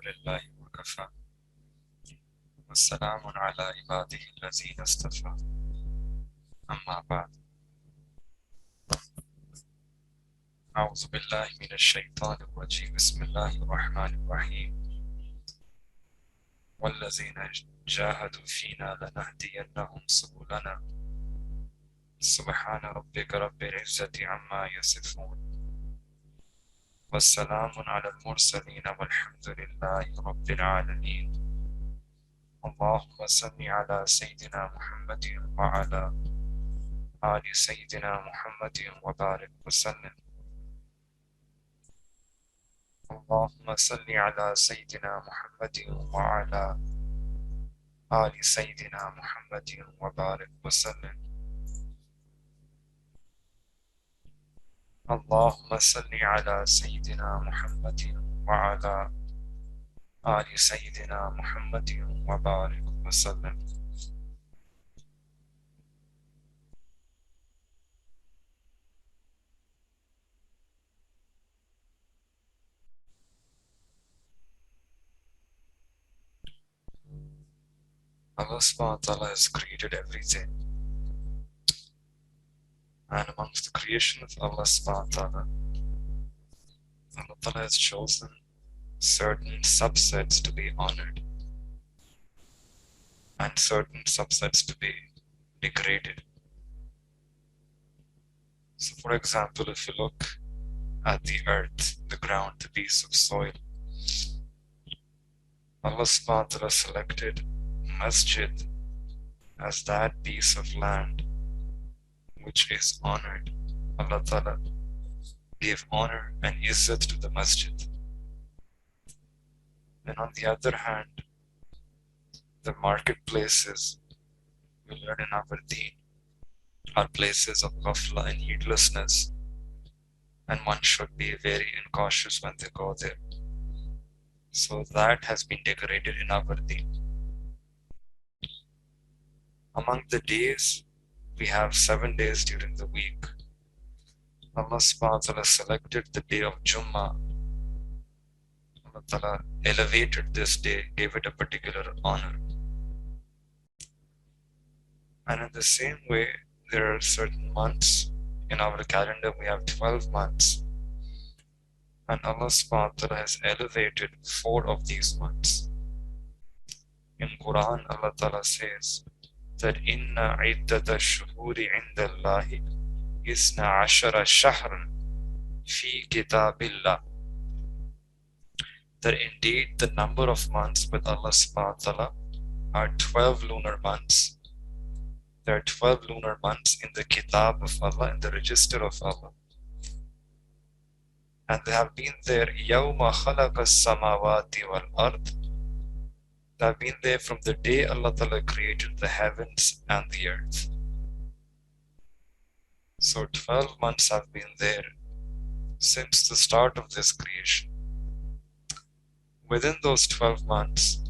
لله وكفى والسلام على عباده الذين اصطفى أما بعد أعوذ بالله من الشيطان الرجيم بسم الله الرحمن الرحيم والذين جاهدوا فينا لنهدينهم سبلنا سبحان ربك رب العزة عما يصفون والسلام على المرسلين والحمد لله رب العالمين اللهم صل على سيدنا محمد وعلى آل سيدنا محمد وبارك وسلم اللهم صل على سيدنا محمد وعلى آل سيدنا محمد وبارك وسلم اللهم صل على سيدنا محمد وعلى آل سيدنا محمد وبارك وسلم. Allah subhanahu wa ta'ala has created everything, and amongst the creation of Allah subhanahu wa ta'ala, Allah ta'ala has chosen certain subsets to be honored and certain subsets to be degraded. So for example, if you look at the earth, the ground, the piece of soil, Allah subhanahu wa ta'ala selected masjid as that piece of land which is honored. Allah ta'ala gave honor and izzat to the masjid. And on the other hand, the marketplaces we learn in our deen are places of ghafla and heedlessness, and one should be very incautious when they go there. So that has been degraded in our deen. Among the days, we have 7 days during the week. Allah subhanahu wa ta'ala selected the day of Jummah. Allah ta'ala elevated this day, gave it a particular honor. And in the same way, there are certain months. In our calendar, we have 12 months. And Allah subhanahu wa ta'ala has elevated 4 of these months. In Quran, Allah ta'ala says that inna iddata shuhuri inda Allahi isna ashara shahran fi kitabillah. That indeed the number of months with Allah subhanahu wa ta'ala are 12 lunar months. There are 12 lunar months in the kitab of Allah, in the register of Allah. And they have been there yawma khalaqa samawati wal ard. They have been there from the day Allah ta'ala created the heavens and the earth. So 12 months have been there since the start of this creation. Within those 12 months,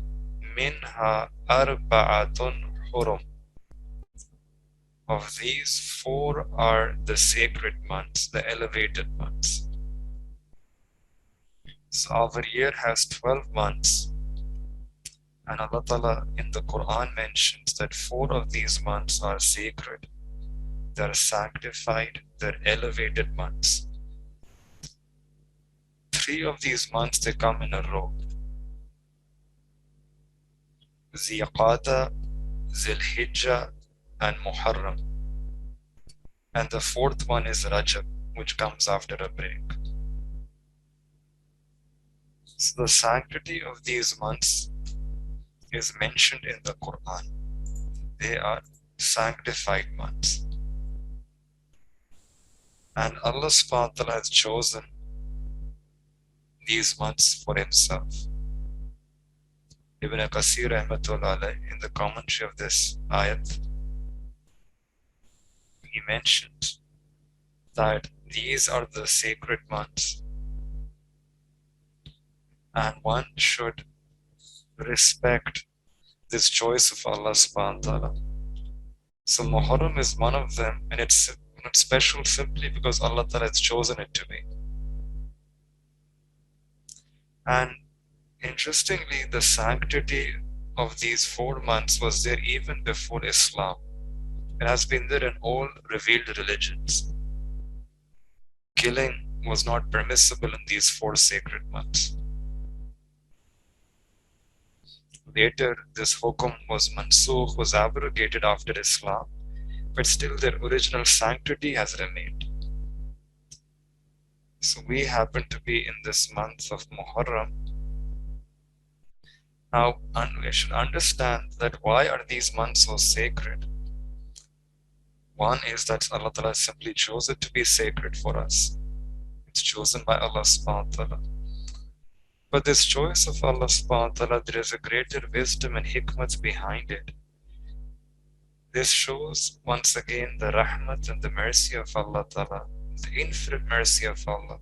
minha arba'atun hurum. Of these, 4 are the sacred months, the elevated months. So our year has 12 months. And Allah Ta'ala in the Quran mentions that 4 of these months are sacred. They are sanctified, they're elevated months. 3 of these months, they come in a row. Ziyaqada, Zilhijjah, and Muharram. And the 4th one is Rajab, which comes after a break. So the sanctity of these months is mentioned in the Quran. They are sanctified months. And Allah subhanahu wa ta'ala has chosen these months for Himself. Ibn Qasir rahmatullah alayh, in the commentary of this ayat, he mentioned that these are the sacred months, and one should respect this choice of Allah subhanahu wa ta'ala. So Muharram is one of them, and it's not special simply because Allah ta'ala has chosen it to be. And Interestingly, the sanctity of these 4 months was there even before Islam. It has been there in all revealed religions. Killing was not permissible in these 4 sacred months. Later, this hukum was mansukh, was abrogated after Islam, but still their original sanctity has remained. So we happen to be in this month of Muharram. Now, we should understand that why are these months so sacred? One is that Allah Ta'ala simply chose it to be sacred for us. It's chosen by Allah subhanahu wa ta'ala. But this choice of Allah subhanahu wa ta'ala, there is a greater wisdom and hikmat behind it. This shows once again the rahmat and the mercy of Allah Ta'ala, the infinite mercy of Allah,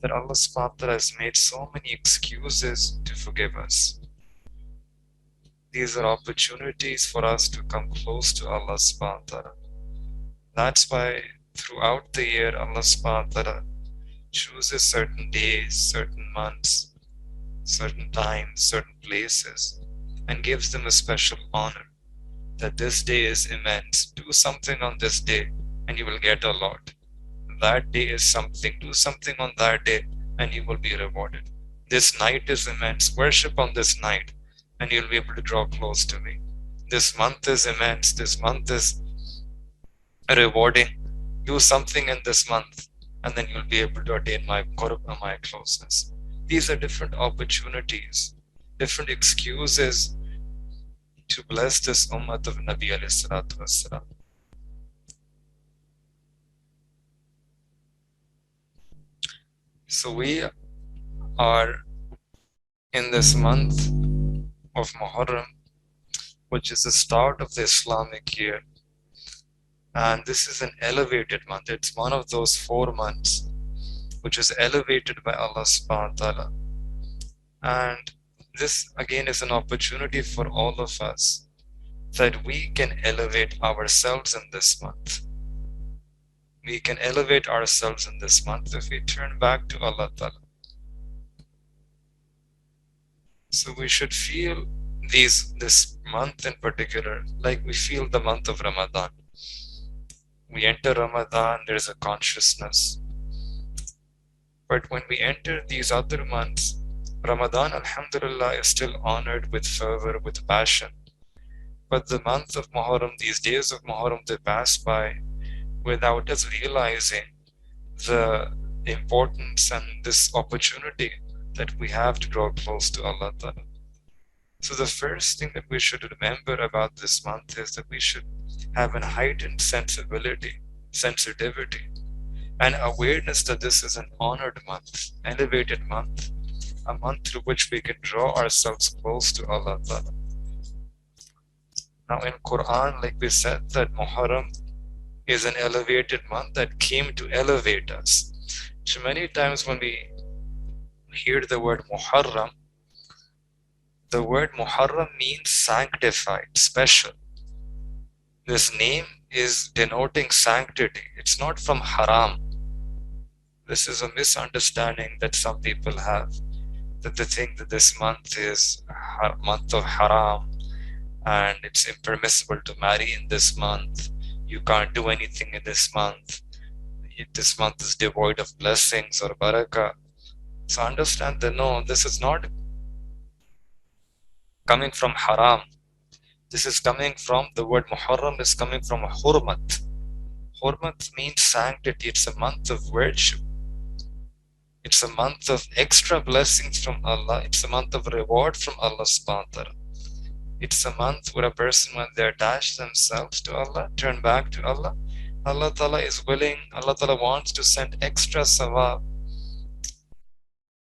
that Allah subhanahu wa ta'ala has made so many excuses to forgive us. These are opportunities for us to come close to Allah subhanahu wa ta'ala. That's why throughout the year Allah subhanahu wa ta'ala chooses certain days, certain months, certain times, certain places, and gives them a special honor. That this day is immense. Do something on this day and you will get a lot. That day is something. Do something on that day and you will be rewarded. This night is immense. Worship on this night and you'll be able to draw close to me. This month is immense. This month is rewarding. Do something in this month and then you'll be able to attain my qurb, my closeness. These are different opportunities, different excuses to bless this ummah of Nabi alayhi salatu wassalam. So we are in this month of Muharram, which is the start of the Islamic year. And this is an elevated month. It's one of those 4 months which is elevated by Allah subhanahu wa ta'ala. And this again is an opportunity for all of us that we can elevate ourselves in this month. We can elevate ourselves in this month if we turn back to Allah Ta'ala. So we should feel this month in particular like we feel the month of Ramadan. We enter Ramadan, there's a consciousness. But when we enter these other months, Ramadan, alhamdulillah, is still honored with fervor, with passion. But the month of Muharram, these days of Muharram, they pass by without us realizing the importance and this opportunity that we have to draw close to Allah Ta'ala. So the first thing that we should remember about this month is that we should have a heightened sensitivity, and awareness that this is an honored month, elevated month, a month through which we can draw ourselves close to Allah Ta'ala. Now in Quran, like we said, that Muharram is an elevated month that came to elevate us. So many times when we hear the word Muharram, the word Muharram means sanctified, special. This name is denoting sanctity. It's not from haram. This is a misunderstanding that some people have, that they think that this month is a month of haram and it's impermissible to marry in this month. You can't do anything in this month. This month is devoid of blessings or barakah. So understand that no, this is not coming from haram. This is coming from, the word Muharram is coming from hurmat. Hurmat means sanctity. It's a month of virtue. It's a month of extra blessings from Allah. It's a month of reward from Allah subhanahu wa ta'ala. It's a month where a person, when they attach themselves to Allah, turn back to Allah, Allah Ta'ala is willing, Allah Ta'ala wants to send extra sawab.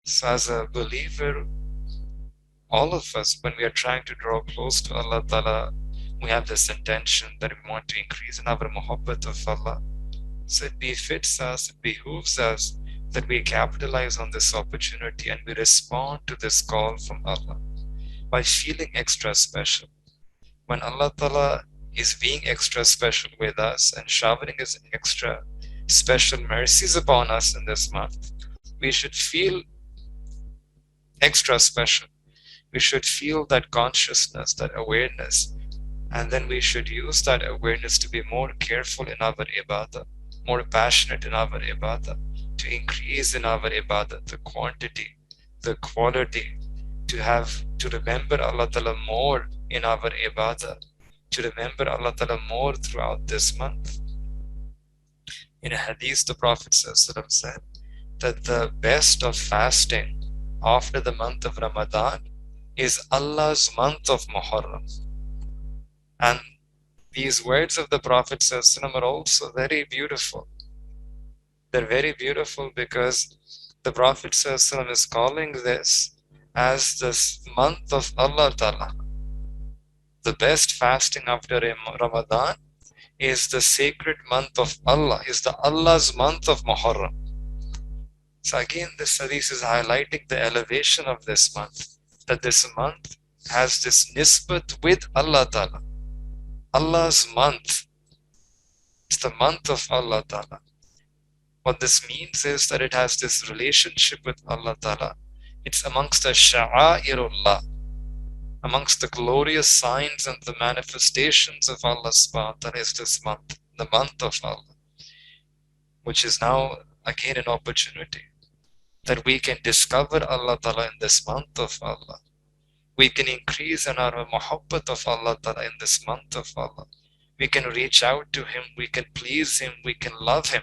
So as a believer, all of us, when we are trying to draw close to Allah Ta'ala, we have this intention that we want to increase in our muhabbat of Allah. So it befits us, it behooves us that we capitalize on this opportunity and we respond to this call from Allah by feeling extra special. When Allah Ta'ala is being extra special with us and showering His extra special mercies upon us in this month, we should feel extra special. We should feel that consciousness, that awareness, and then we should use that awareness to be more careful in our ibadah, more passionate in our ibadah, to increase in our ibadah the quantity, the quality, to remember Allah Ta'ala more in our ibadah, to remember Allah Ta'ala more throughout this month. In a hadith, the Prophet said that the best of fasting after the month of Ramadan is Allah's month of Muharram. And these words of the Prophet are also very beautiful. They're very beautiful because the Prophet is calling this as the month of Allah Ta'ala. The best fasting after Ramadan is the sacred month of Allah, is the Allah's month of Muharram. So again, this hadith is highlighting the elevation of this month, that this month has this nisbat with Allah Ta'ala. Allah's month. It's the month of Allah Ta'ala. What this means is that it has this relationship with Allah Ta'ala. It's amongst the sha'airullah, amongst the glorious signs and the manifestations of Allah subhanahu wa ta'ala is this month, the month of Allah, which is now again an opportunity that we can discover Allah Ta'ala in this month of Allah. We can increase in our muhabbat of Allah Ta'ala in this month of Allah. We can reach out to Him, we can please Him, we can love Him.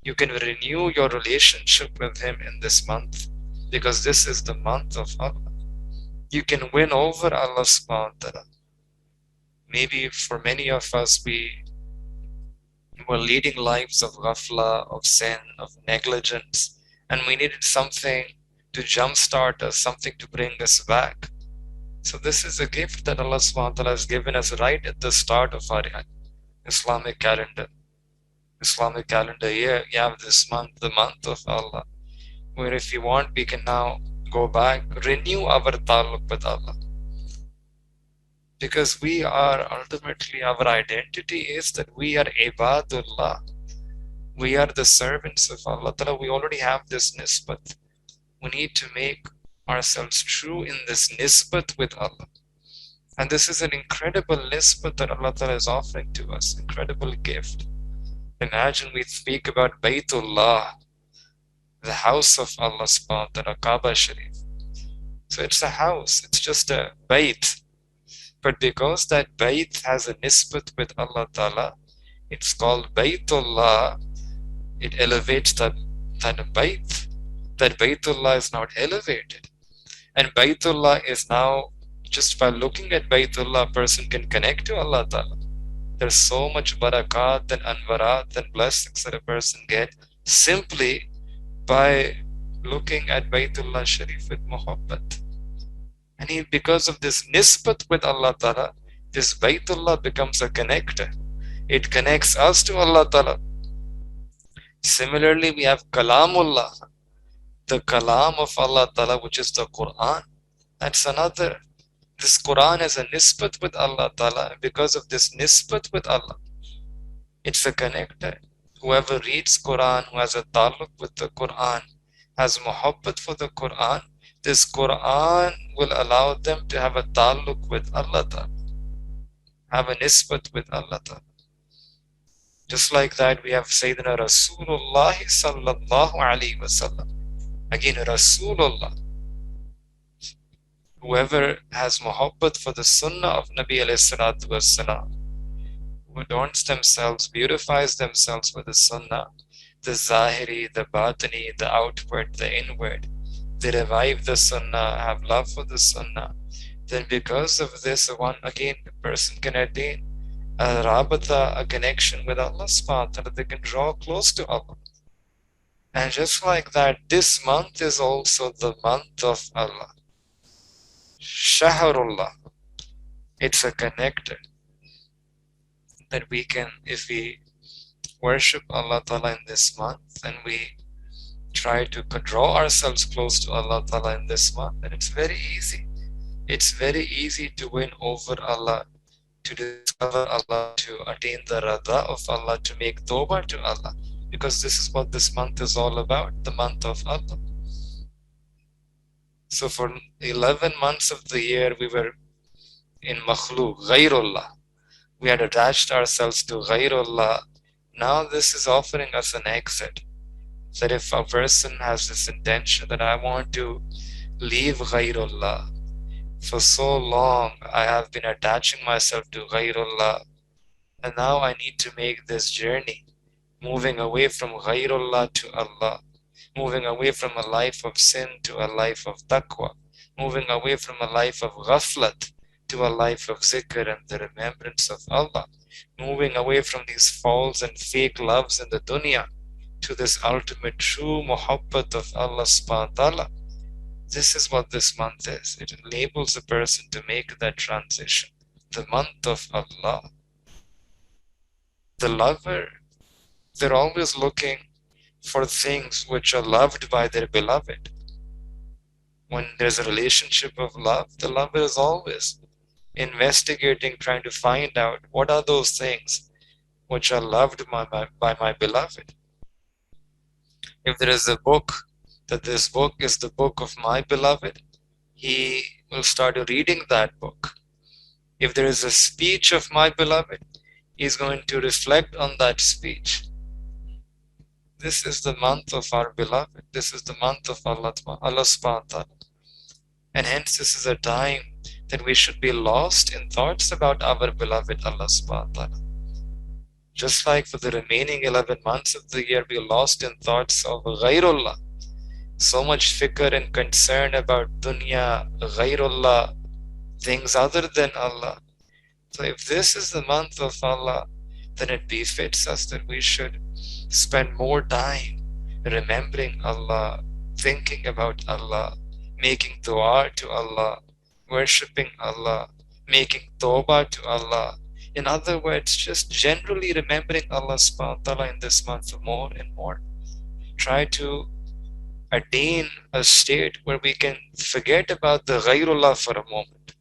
You can renew your relationship with Him in this month because this is the month of Allah. You can win over Allah subhanahu wa ta'ala. Maybe for many of us, we were leading lives of ghafla, of sin, of negligence, and we needed something to jumpstart us, something to bring us back. So this is a gift that Allah subhanahu wa ta'ala has given us right at the start of our Islamic calendar. Islamic calendar year, you have this month, the month of Allah, where if you want, we can now go back, renew our taluk with Allah. Because we are ultimately, our identity is that we are ibadullah. We are the servants of Allah Ta'ala. We already have this nisbat. We need to make ourselves true in this nisbat with Allah. And this is an incredible nisbat that Allah Ta'ala is offering to us, incredible gift. Imagine we speak about Baytullah, the house of Allah subhanahu wa ta'ala, Kaaba Sharif. So it's a house, it's just a bayt. But because that bayt has a nisbat with Allah Ta'ala, it's called Baytullah. It elevates that bayt. That Baytullah is now elevated. And Baytullah is now, just by looking at Baytullah, a person can connect to Allah Ta'ala. There's so much barakat and anwarat and blessings that a person gets simply by looking at Baytullah Sharif with muhabbat. And because of this nisbat with Allah Ta'ala, this Baytullah becomes a connector. It connects us to Allah Ta'ala. Similarly, we have Kalamullah, the Kalam of Allah Ta'ala, which is the Quran. That's another. This Quran has a nisbat with Allah Ta'ala. Because of this nisbat with Allah, it's a connector. Whoever reads Quran, who has a taluk with the Quran, has muhabbat for the Quran, this Quran will allow them to have a taluk with Allah Ta'ala, have a nisbat with Allah Ta'ala. Just like that, we have Sayyidina Rasulullah sallallahu alaihi wasallam. Again, Rasulullah. Whoever has muhabbat for the sunnah of Nabi alayhi salatu wasalam, who adorns themselves, beautifies themselves with the sunnah, the zahiri, the batini, the outward, the inward, they revive the sunnah, have love for the sunnah, then because of this, one again, a person can attain a rabata, a connection with Allah subhanahu wa ta'ala, they can draw close to Allah. And just like that, this month is also the month of Allah. Shahrullah. It's a connector that we can, if we worship Allah Ta'ala in this month and we try to draw ourselves close to Allah Ta'ala in this month, then it's very easy. It's very easy to win over Allah, to discover Allah, to attain the rada of Allah, to make tawbah to Allah. Because this is what this month is all about, the month of Allah. So for 11 months of the year, we were in makhluk, ghairullah. We had attached ourselves to ghairullah. Now this is offering us an exit. That if a person has this intention that I want to leave ghairullah, for so long I have been attaching myself to ghairullah, and now I need to make this journey, moving away from ghairullah to Allah, moving away from a life of sin to a life of taqwa, moving away from a life of ghaflat to a life of zikr and the remembrance of Allah, moving away from these false and fake loves in the dunya to this ultimate true muhabbat of Allah subhanahu wa ta'ala. This is what this month is. It enables a person to make that transition. The month of Allah. The lover, they're always looking for things which are loved by their beloved. When there's a relationship of love, the lover is always investigating, trying to find out what are those things which are loved by my beloved. If there is a book, that this book is the book of my beloved, he will start reading that book. If there is a speech of my beloved, he is going to reflect on that speech. This is the month of our beloved. This is the month of Allah subhanahu wa ta'ala. And hence this is a time that we should be lost in thoughts about our beloved Allah subhanahu wa ta'ala. Just like for the remaining 11 months of the year, we are lost in thoughts of ghairullah. So much fikr and concern about dunya, ghairullah, things other than Allah. So if this is the month of Allah, then it befits us that we should spend more time remembering Allah, thinking about Allah, making dua to Allah, worshipping Allah, making tawbah to Allah. In other words, just generally remembering Allah subhanahu wa ta'ala in this month more and more. Try to attain a state where we can forget about the ghairullah for a moment,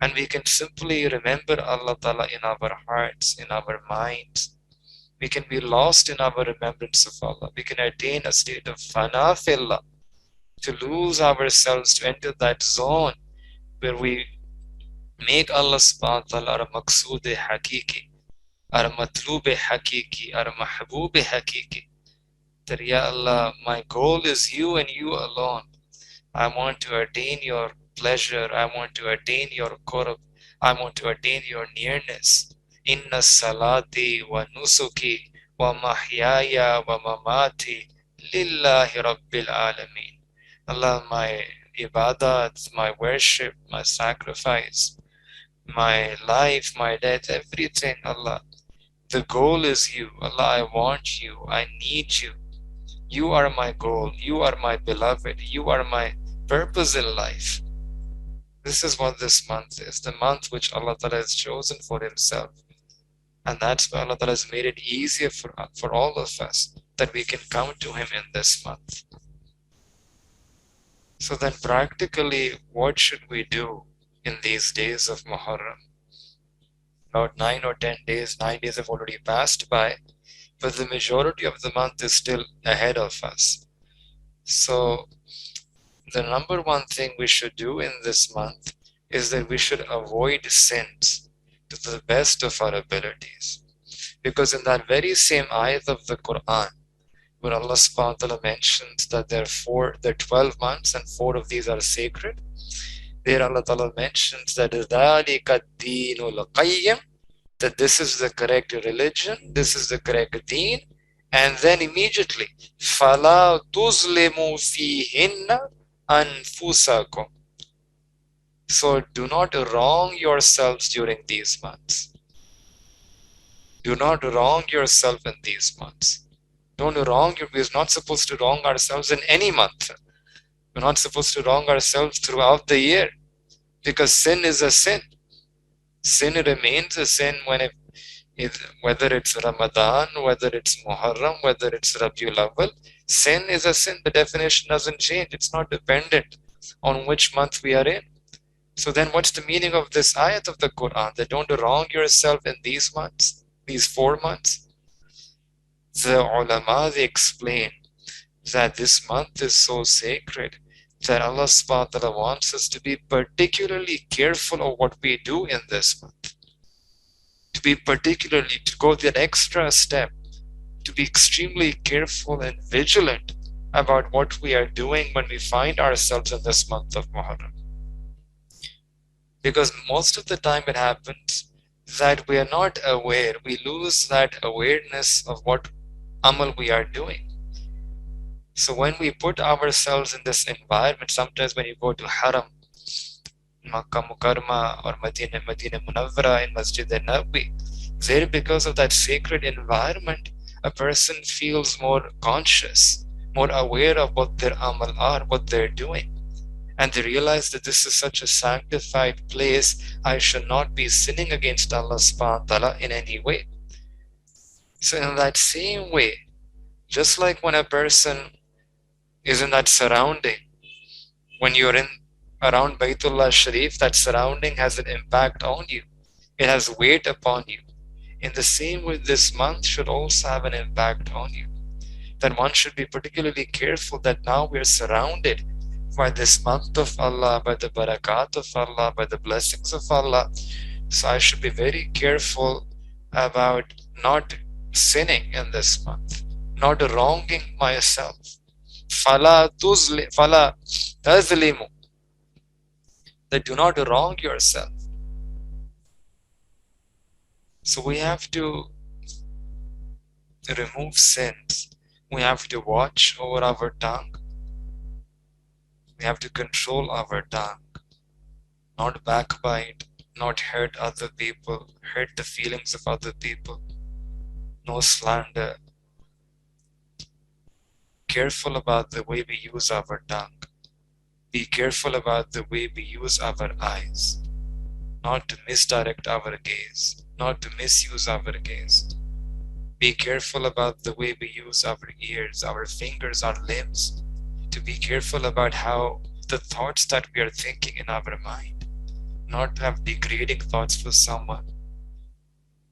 and we can simply remember Allah ta'ala in our hearts, in our minds. We can be lost in our remembrance of Allah. We can attain a state of fana fillah, to lose ourselves, to enter that zone where we make Allah subhanahu wa ta'ala our maqsood hakiki, our matloob hakiki, our mahboob hakiki. That, Ya Allah, my goal is you and you alone. I want to attain your pleasure. I want to attain your qurb. I want to attain your nearness. Inna salati wa nusuki wa mahyaya wa mamati lillahi rabbil alameen. Allah, my ibadat, my worship, my sacrifice, my life, my death, everything, Allah. The goal is you. Allah, I want you. I need you. You are my goal. You are my beloved. You are my purpose in life. This is what this month is, the month which Allah Ta'ala has chosen for Himself. And that's why Allah Ta'ala has made it easier for all of us that we can come to Him in this month. So then practically, what should we do in these days of Muharram? About 9 or 10 days, 9 days have already passed by, but the majority of the month is still ahead of us. So the number one thing we should do in this month is that we should avoid sins to the best of our abilities. Because in that very same ayat of the Quran, where Allah subhanahu wa ta'ala mentions that there are 12 months and 4 of these are sacred, there Allah ta'ala mentions that ذَلِكَ الدِّينُ الْقَيِّمُ, that this is the correct religion, this is the correct deen, and then immediately فَلَا تُظْلِمُوا فِيهِنَّ أَنفُسَكُمْ. So do not wrong yourselves during these months. Do not wrong yourself in these months. Don't wrong you. We're not supposed to wrong ourselves in any month. We're not supposed to wrong ourselves throughout the year, because sin is a sin. Sin remains a sin whether it's Ramadan, whether it's Muharram, whether it's Rabiul Awwal. Sin is a sin. The definition doesn't change. It's not dependent on which month we are in. So then what's the meaning of this ayat of the Quran? That don't wrong yourself in these months, these 4 months. The ulama, they explain that this month is so sacred that Allah subhanahu wa ta'ala wants us to be particularly careful of what we do in this month. To be particularly, to go the extra step, to be extremely careful and vigilant about what we are doing when we find ourselves in this month of Muharram. Because most of the time it happens that we are not aware, we lose that awareness of what amal we are doing. So when we put ourselves in this environment, sometimes when you go to Haram, Makkah Mukarrama or Medina Munawwara in Masjid al-Nabawi, there because of that sacred environment, a person feels more conscious, more aware of what their amal are, what they're doing. And they realize that this is such a sanctified place, I should not be sinning against Allah subhanahu wa ta'ala in any way. So in that same way, just like when a person is in that surrounding, when you're in around Baitullah Sharif, that surrounding has an impact on you. It has weight upon you. In the same way, this month should also have an impact on you. That one should be particularly careful that now we're surrounded by this month of Allah, by the barakat of Allah, by the blessings of Allah. So I should be very careful about not sinning in this month, not wronging myself. Fala tazlimu, that do not wrong yourself. So we have to remove sins. We have to watch over our tongue. We have to control our tongue, not backbite, not hurt other people, hurt the feelings of other people, no slander. Careful about the way we use our tongue. Be careful about the way we use our eyes, not to misdirect our gaze, not to misuse our gaze. Be careful about the way we use our ears, our fingers, our limbs, to be careful about how the thoughts that we are thinking in our mind, not to have degrading thoughts for someone,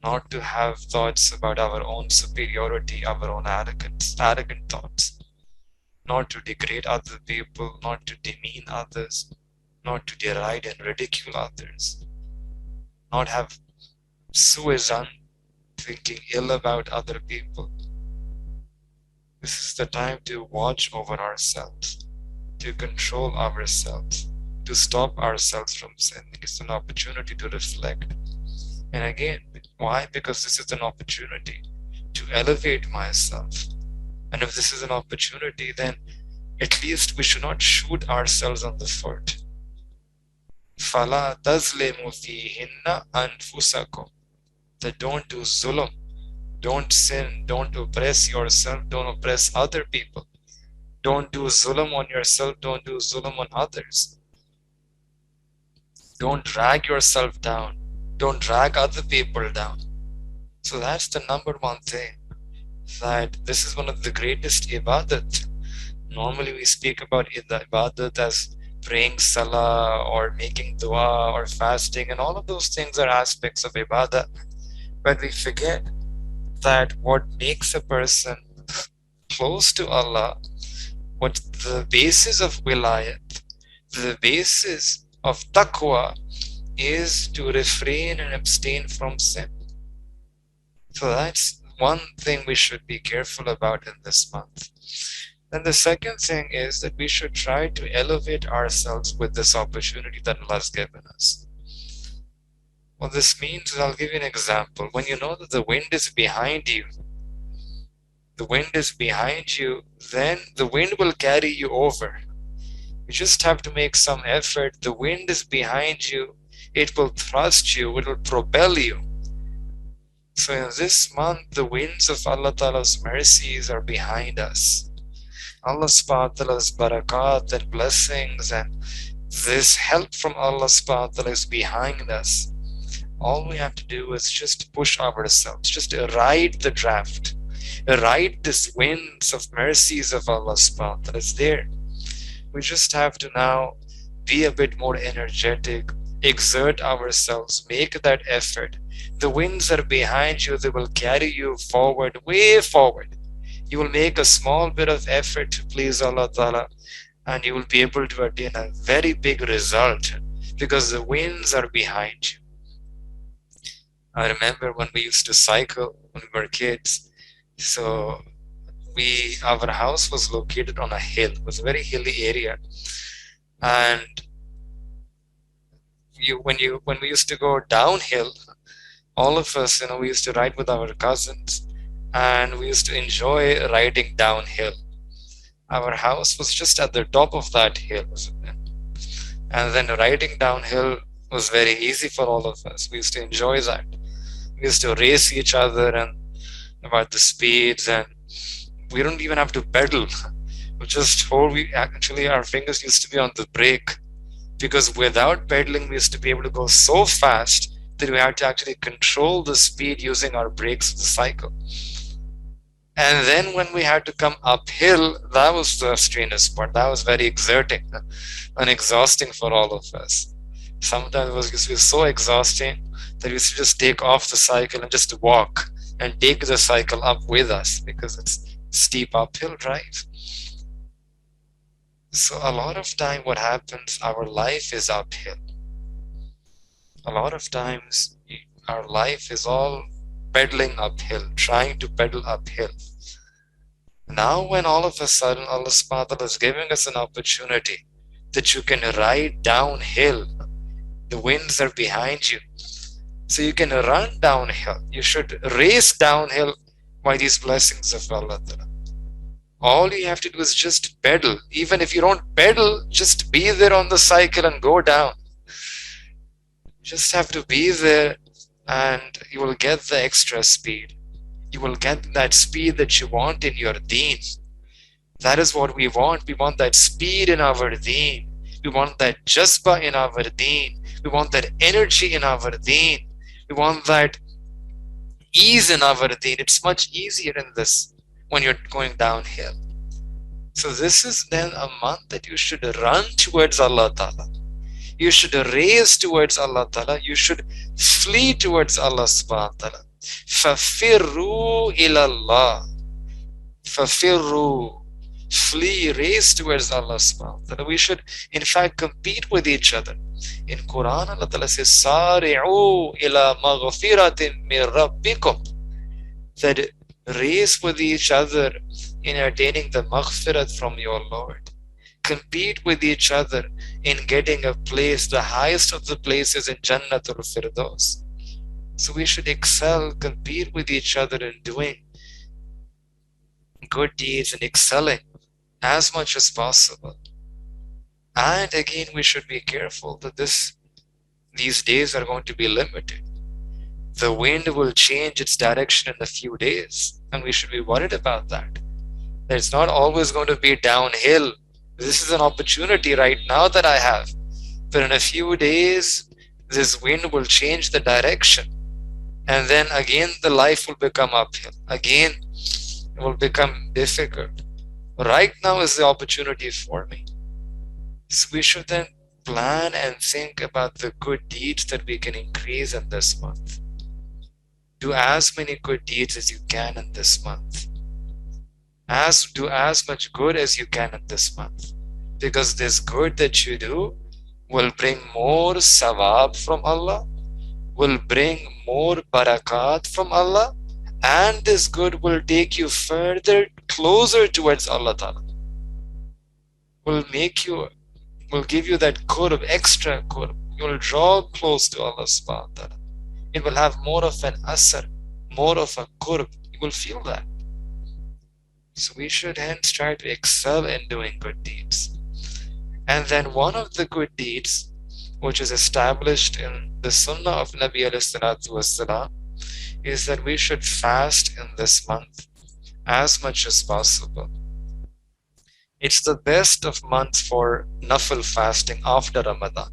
not to have thoughts about our own superiority, our own arrogant thoughts, not to degrade other people, not to demean others, not to deride and ridicule others, not have suizan, thinking ill about other people. This is the time to watch over ourselves, to control ourselves, to stop ourselves from sinning. It's an opportunity to reflect. And again, why? Because this is an opportunity to elevate myself. And if this is an opportunity, then at least we should not shoot ourselves on the foot. فَلَا تَظْلِمُوا فِيهِنَّ أَنفُسَكُمْ. That don't do zulm, don't sin, don't oppress yourself, don't oppress other people. Don't do zulm on yourself, don't do zulm on others. Don't drag yourself down, don't drag other people down. So that's the number one thing, that this is one of the greatest ibadat. Normally we speak about the ibadat as praying salah or making dua or fasting, and all of those things are aspects of ibadah. But we forget that what makes a person close to Allah, what the basis of wilayat, the basis of taqwa, is to refrain and abstain from sin. So that's one thing we should be careful about in this month. Then the second thing is that we should try to elevate ourselves with this opportunity that Allah has given us. What this means is, I'll give you an example. When you know that the wind is behind you, then the wind will carry you over. You just have to make some effort. The wind is behind you. It will thrust you. It will propel you. So in this month, the winds of Allah Ta'ala's mercies are behind us. Allah subhanahu wa ta'ala's barakat and blessings and this help from Allah subhanahu wa ta'ala is behind us. All we have to do is just push ourselves, just ride the draft, ride this winds of mercies of Allah subhanahu wa ta'ala. It's there. We just have to now be a bit more energetic, exert ourselves, make that effort. The winds are behind you, they will carry you forward, way forward. You will make a small bit of effort to please Allah Ta'ala. and you will be able to attain a very big result because the winds are behind you. I remember when we used to cycle when we were kids. So our house was located on a hill. It was a very hilly area, and when we used to go downhill, all of us, we used to ride with our cousins, and we used to enjoy riding downhill. Our house was just at the top of that hill, and then riding downhill was very easy for all of us. We used to enjoy that. We used to race each other and about the speeds, and we don't even have to pedal. We just hold. We actually our fingers used to be on the brake because without pedaling, we used to be able to go so fast that we had to actually control the speed using our brakes of the cycle. And then when we had to come uphill, that was the strenuous part. That was very exerting and exhausting for all of us. Sometimes it was just so exhausting that we used to just take off the cycle and just walk and take the cycle up with us because it's steep uphill drive. So a lot of time what happens, our life is uphill. A lot of times our life is all pedaling uphill, trying to pedal uphill. Now when all of a sudden Allah subhanahu wa ta'ala is giving us an opportunity that you can ride downhill, the winds are behind you. So you can run downhill. You should race downhill by these blessings of Allah. All you have to do is just pedal. Even if you don't pedal, just be there on the cycle and go down. Just have to be there and you will get the extra speed. You will get that speed that you want in your deen. That is what we want. We want that speed in our deen. We want that jasba in our deen. We want that energy in our deen. We want that ease in our deen. It's much easier in this when you're going downhill. So this is then a month that you should run towards Allah Ta'ala. You should race towards Allah Ta'ala. You should flee towards Allah Subhanahu wa Ta'ala. فَفِرُّوا إِلَى اللَّهِ فَفِرُّوا Flee, race towards Allah Subhanahu wa Ta'ala. We should in fact compete with each other. In Quran, Allah Ta'ala says, سَارِعُوا إِلَى مَغْفِرَةٍ مِّن رَبِّكُمْ, that race with each other in attaining the maghfirat from your Lord. Compete with each other in getting a place, the highest of the places in Jannatul Firdaus. So we should excel, compete with each other in doing good deeds and excelling as much as possible. And again, we should be careful that these days are going to be limited. The wind will change its direction in a few days, and we should be worried about that. That it's not always going to be downhill. This is an opportunity right now that I have. But in a few days, this wind will change the direction. And then again, the life will become uphill. Again, it will become difficult. Right now is the opportunity for me. So we should then plan and think about the good deeds that we can increase in this month. Do as many good deeds as you can in this month. Do as much good as you can in this month. Because this good that you do will bring more sawab from Allah, will bring more barakat from Allah, and this good will take you further, closer towards Allah Ta'ala. Will give you that qurb, extra qurb. You will draw close to Allah subhanahu wa ta'ala. It will have more of an asr, more of a qurb. You will feel that. So we should hence try to excel in doing good deeds. And then one of the good deeds, which is established in the sunnah of Nabi alayhi salatu wassalam, is that we should fast in this month as much as possible. It's the best of months for nafil fasting after Ramadan.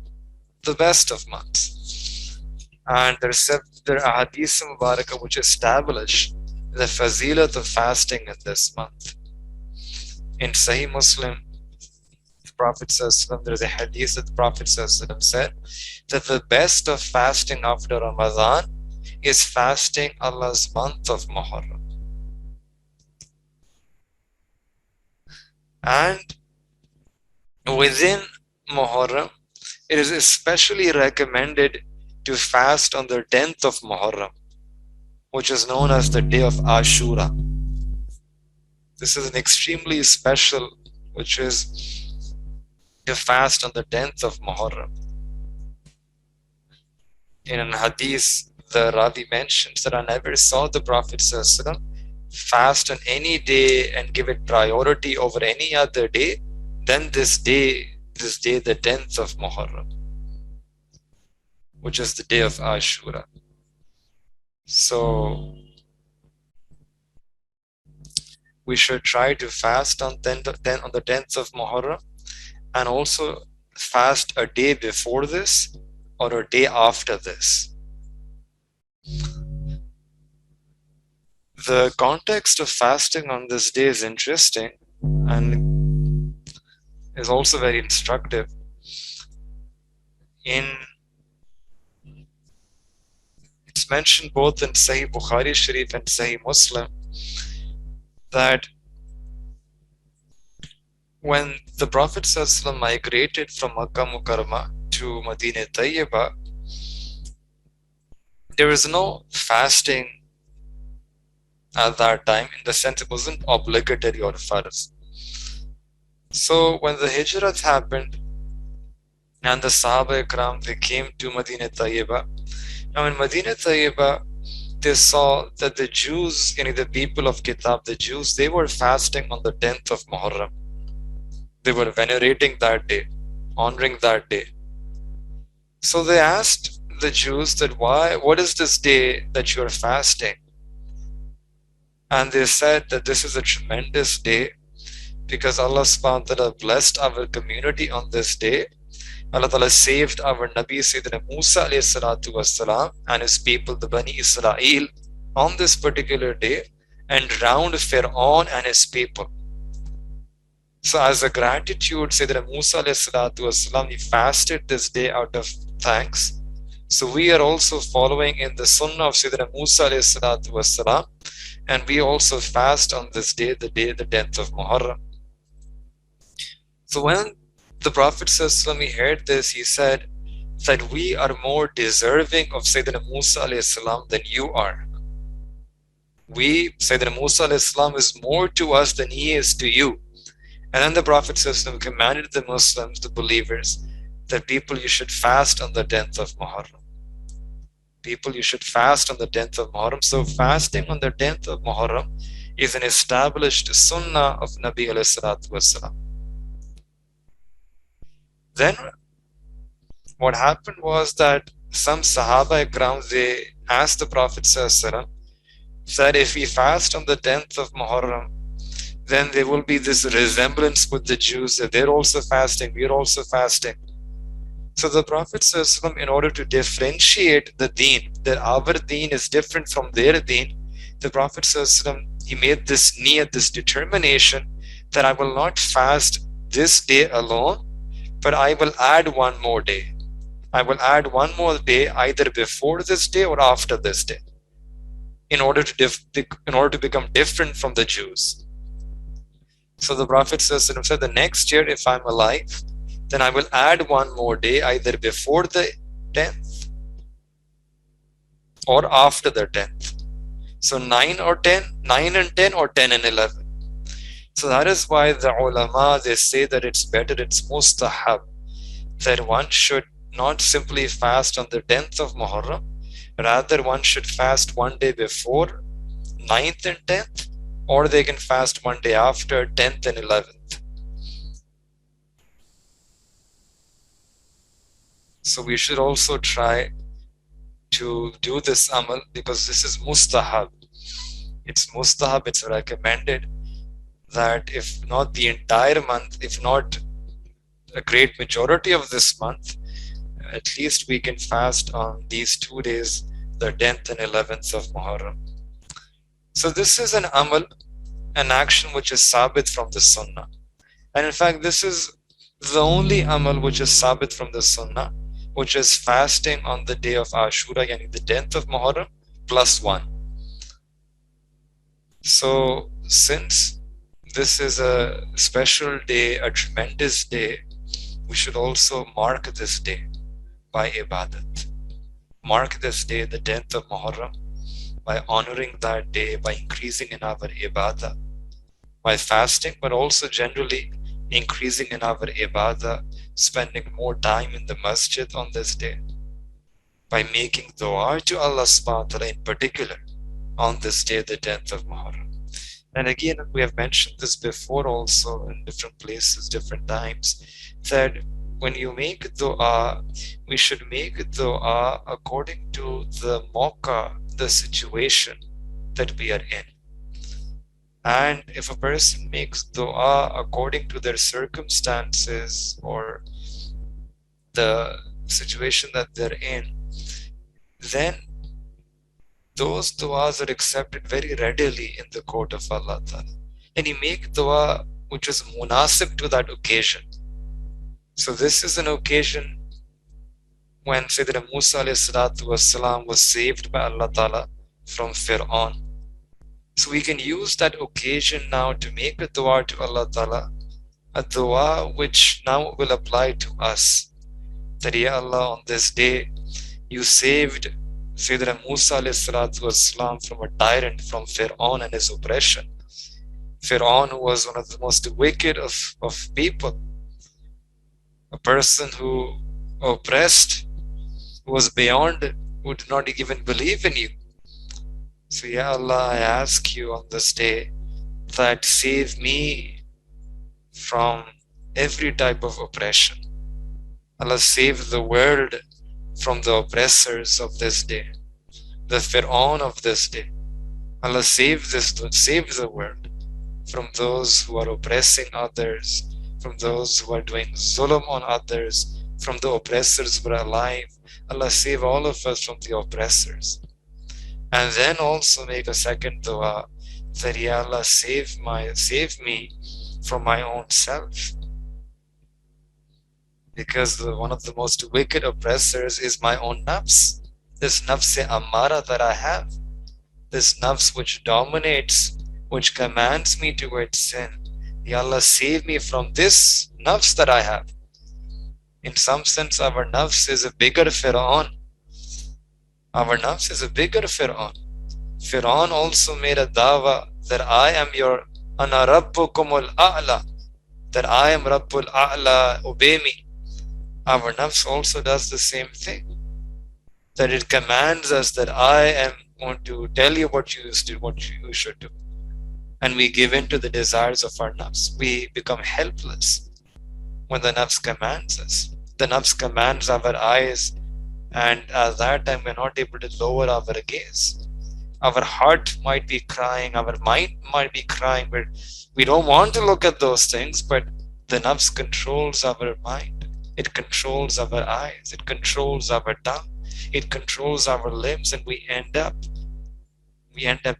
The best of months. And there are hadith mubarakah which establish the fazilat of fasting in this month. In Sahih Muslim, the Prophet says, there's a hadith that the Prophet said that the best of fasting after Ramadan is fasting Allah's month of Muharram. And Within Muharram, it is especially recommended to fast on the 10th of Muharram, which is known as the day of Ashura. This is an extremely special, which is to fast on the 10th of Muharram. In an hadith, the Ravi mentions that I never saw the Prophet ﷺ fast on any day and give it priority over any other day than this day, the 10th of Muharram, which is the day of Ashura. So we should try to fast on the 10th of Muharram, and also fast a day before this or a day after this. The context of fasting on this day is interesting and is also very instructive. It's mentioned both in Sahih Bukhari Sharif and Sahih Muslim that when the Prophet ﷺ migrated from Makkah Mukarramah to Medina Tayyibah, there was no fasting at that time, in the sense it wasn't obligatory or farz. So when the Hijrat happened and the Sahaba Ikram, they came to Medina Tayyibah. Now in Medina Tayyibah, they saw that the Jews, the people of Kitab, the Jews, they were fasting on the 10th of Muharram. They were venerating that day, honoring that day. So they asked the Jews that what is this day that you are fasting? And they said that this is a tremendous day because Allah subhanahu wa ta'ala blessed our community on this day. Allah Ta'ala saved our Nabi Sayyidina Musa alayhi salatu wasalam and his people, the Bani Israel, on this particular day and drowned Fir'aun and his people. So as a gratitude, Sayyidina Musa alayhi salatu wasalam, he fasted this day out of thanks. So we are also following in the sunnah of Sayyidina Musa alayhi salatu wasalam, and we also fast on this day, the 10th of Muharram. So when the Prophet ﷺ heard this, he said that we are more deserving of Sayyidina Musa ﷺ than you are. Sayyidina Musa ﷺ is more to us than he is to you. And then the Prophet ﷺ commanded the Muslims, the believers, that people, you should fast on the 10th of Muharram. People, you should fast on the 10th of Muharram. So fasting on the 10th of Muharram is an established sunnah of Nabi alayhi salatu wasalam. Then what happened was that some Sahaba Ikram, they asked the Prophet ﷺ, said if we fast on the 10th of Muharram, then there will be this resemblance with the Jews, that they're also fasting, we're also fasting. So the Prophet ﷺ, in order to differentiate the deen, that our deen is different from their deen, the Prophet ﷺ, he made this niyat, this determination, that I will not fast this day alone, but I will add one more day. I will add one more day either before this day or after this day, in order to become different from the Jews. So the Prophet ﷺ said, the next year, if I'm alive, then I will add one more day either before the 10th or after the 10th. So 9 and 10, or 10 and 11. So that is why the ulama, they say that it's better, it's mustahab, that one should not simply fast on the 10th of Muharram, rather one should fast one day before 9th and 10th, or they can fast one day after 10th and 11th. So we should also try to do this amal, because this is mustahab. It's mustahab, it's recommended that if not the entire month, if not a great majority of this month, at least we can fast on these 2 days, the 10th and 11th of Muharram. So this is an amal, an action which is sabit from the sunnah. And in fact, this is the only amal which is sabit from the sunnah, which is fasting on the day of Ashura, yani the 10th of Muharram, plus 1. So since this is a special day, a tremendous day, we should also mark this day by ibadat. Mark this day, the 10th of Muharram, by honoring that day, by increasing in our ibadah, by fasting, but also generally increasing in our ibadah, spending more time in the masjid on this day, by making dua to Allah subhanahu wa ta'ala in particular on this day, the 10th of Muharram. And again, we have mentioned this before also in different places, different times, that when you make dua, we should make dua according to the mawqa, the situation that we are in. And if a person makes dua according to their circumstances or the situation that they're in, then those du'as are accepted very readily in the court of Allah Ta'ala. And you make dua which is munasib to that occasion. So this is an occasion when Sayyidina Musa والسلام, was saved by Allah Ta'ala from Fir'aun. So we can use that occasion now to make a dua to Allah Ta'ala, a dua which now will apply to us. That, Ya Allah, on this day, you saved Sayyidina Musa والسلام, from a tyrant, from Fir'aun and his oppression. Fir'aun was one of the most wicked of people, a person who oppressed, who was beyond, who did not even believe in you. So, Ya Allah, I ask you on this day that save me from every type of oppression. Allah, save the world from the oppressors of this day, the Fir'aun of this day. Allah, save the world from those who are oppressing others, from those who are doing zulm on others, from the oppressors who are alive. Allah, save all of us from the oppressors. And then also make a second dua that, Ya Allah, save me from my own self. Because one of the most wicked oppressors is my own nafs. This nafs ammara that I have, this nafs which dominates, which commands me towards sin. Ya Allah, save me from this nafs that I have. In some sense, our nafs is a bigger Fir'aun. Our nafs is a bigger Fir'aun. Fir'aun also made a dawa that I am your ana rabbukumul a'la, that I am Rabbul A'la, obey me. Our nafs also does the same thing, that it commands us that I am going to tell you what you should do. And we give in to the desires of our nafs. We become helpless when the nafs commands us. The nafs commands our eyes, and at that time we're not able to lower our gaze. Our heart might be crying, our mind might be crying, but we don't want to look at those things, but the nafs controls our mind. It controls our eyes, it controls our tongue, it controls our limbs, and we end up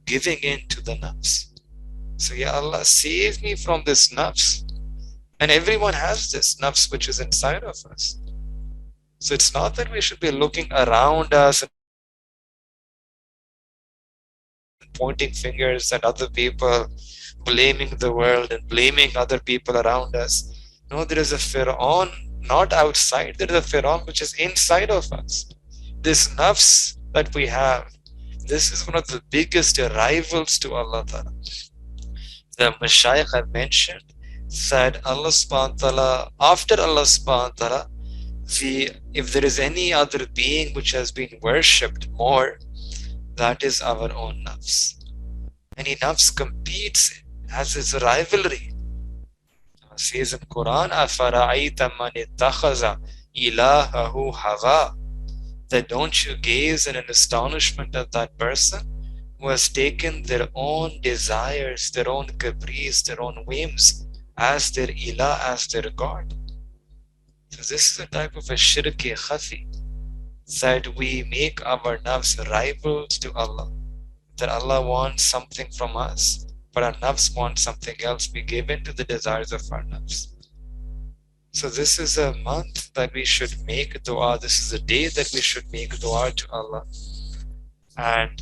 giving in to the nafs. So, Ya Allah, save me from this nafs. And everyone has this nafs which is inside of us. So it's not that we should be looking around us and pointing fingers at other people, blaming the world and blaming other people around us. No, there is a Fir'aun not outside, there is a Fir'aun which is inside of us. This nafs that we have, this is one of the biggest rivals to Allah Ta'ala. The Mashayikh have mentioned that Allah subhanahu wa ta'ala, after Allah subhanahu wa ta'ala, if there is any other being which has been worshipped more, that is our own nafs. Any nafs competes, has its rivalry. It says in Quran, أَفَرَأَيْتَ مَنِ اتَّخَذَ إِلَهَهُ هَوَى, that don't you gaze in an astonishment at that person who has taken their own desires, their own caprice, their own whims as their ilah, as their God. So this is a type of a shirk-e khafi, that we make our nafs rivals to Allah, that Allah wants something from us, but our nafs want something else. We give in to the desires of our nafs. So this is a month that we should make dua. This is a day that we should make dua to Allah and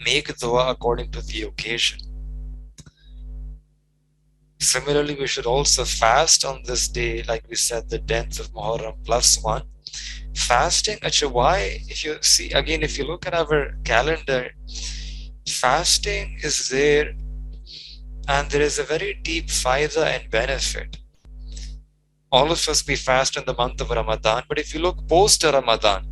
make dua according to the occasion. Similarly, we should also fast on this day, like we said, the 10th of Muharram plus one. Fasting, actually, why? If you see, again, if you look at our calendar, fasting is there and there is a very deep fayda and benefit. All of us, we fast in the month of Ramadan, but if you look post Ramadan,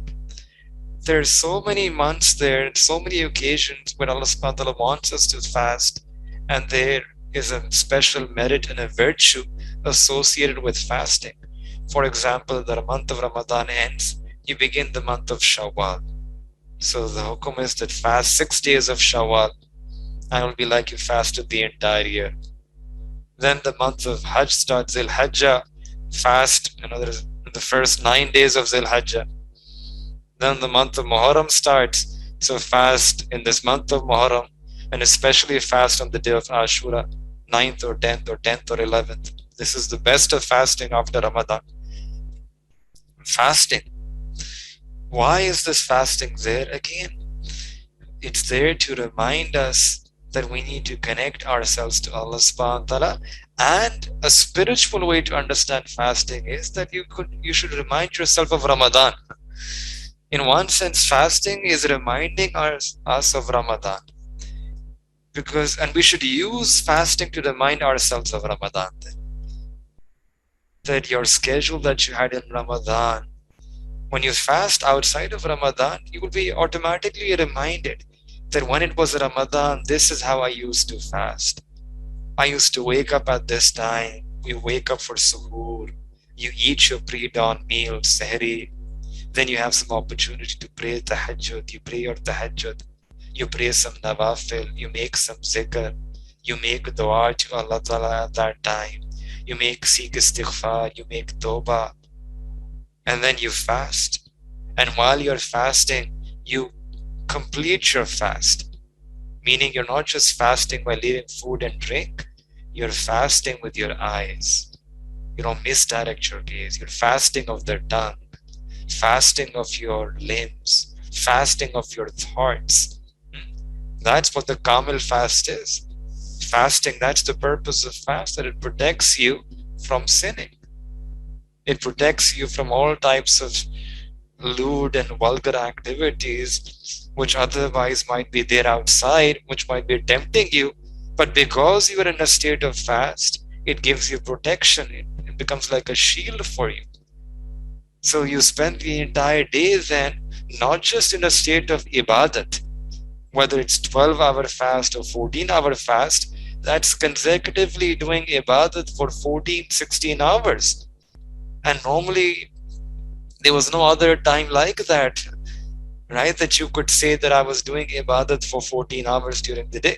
there's so many months there, so many occasions when Allah subhanahu wa ta'ala wants us to fast, and there is a special merit and a virtue associated with fasting. For example, the month of Ramadan ends, you begin the month of Shawwal. So the hukum is that fast 6 days of Shawwal, and it will be like you fasted the entire year. Then the month of Hajj starts, Zil Hajjah, fast, there's the first 9 days of Zil Hajjah. Then the month of Muharram starts, so fast in this month of Muharram, and especially fast on the day of Ashura, 9th or 10th or 10th or 11th. This is the best of fasting after Ramadan. Fasting. Why is this fasting there? Again, it's there to remind us that we need to connect ourselves to Allah subhanahu wa ta'ala. And a spiritual way to understand fasting is that you should remind yourself of Ramadan. In one sense, fasting is reminding us of Ramadan. And we should use fasting to remind ourselves of Ramadan. That your schedule that you had in Ramadan, when you fast outside of Ramadan, you will be automatically reminded that when it was Ramadan, this is how I used to fast. I used to wake up at this time. You wake up for suhoor. You eat your pre-dawn meal, sehri. Then you have some opportunity to pray tahajjud. You pray your tahajjud. You pray some nawafil. You make some zikr. You make dua to Allah Ta'ala at that time. You seek istighfar. You make tawbah. And then you fast. And while you're fasting, you complete your fast. Meaning you're not just fasting by leaving food and drink. You're fasting with your eyes. You don't misdirect your gaze. You're fasting of the tongue. Fasting of your limbs, fasting of your thoughts. That's what the Kamil fast is. Fasting, that's the purpose of fast, that it protects you from sinning. It protects you from all types of lewd and vulgar activities which otherwise might be there outside, which might be tempting you. But because you are in a state of fast, it gives you protection. It becomes like a shield for you. So you spend the entire day then not just in a state of ibadat, whether it's 12-hour fast or 14-hour fast, that's consecutively doing ibadat for 14, 16 hours. And normally there was no other time like that, right? That you could say that I was doing ibadat for 14 hours during the day.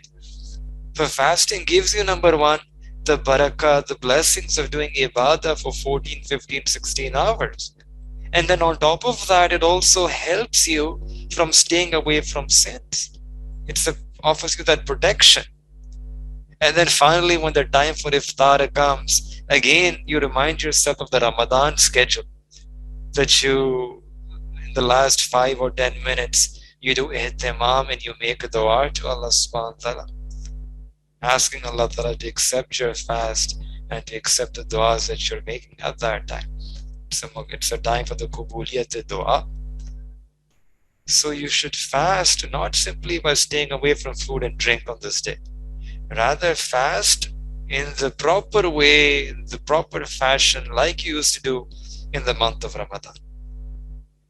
So fasting gives you, number one, the barakah, the blessings of doing ibadah for 14, 15, 16 hours. And then on top of that, it also helps you from staying away from sins. It offers you that protection. And then finally, when the time for iftar comes, again, you remind yourself of the Ramadan schedule. That you, in the last 5 or 10 minutes, you do ihtimam and you make a dua to Allah subhanahu wa ta'ala. Asking Allah ta'ala to accept your fast and to accept the du'as that you're making at that time. It's a time for the Qubuliyat dua. So you should fast not simply by staying away from food and drink on this day. Rather fast in the proper way, the proper fashion, like you used to do in the month of Ramadan.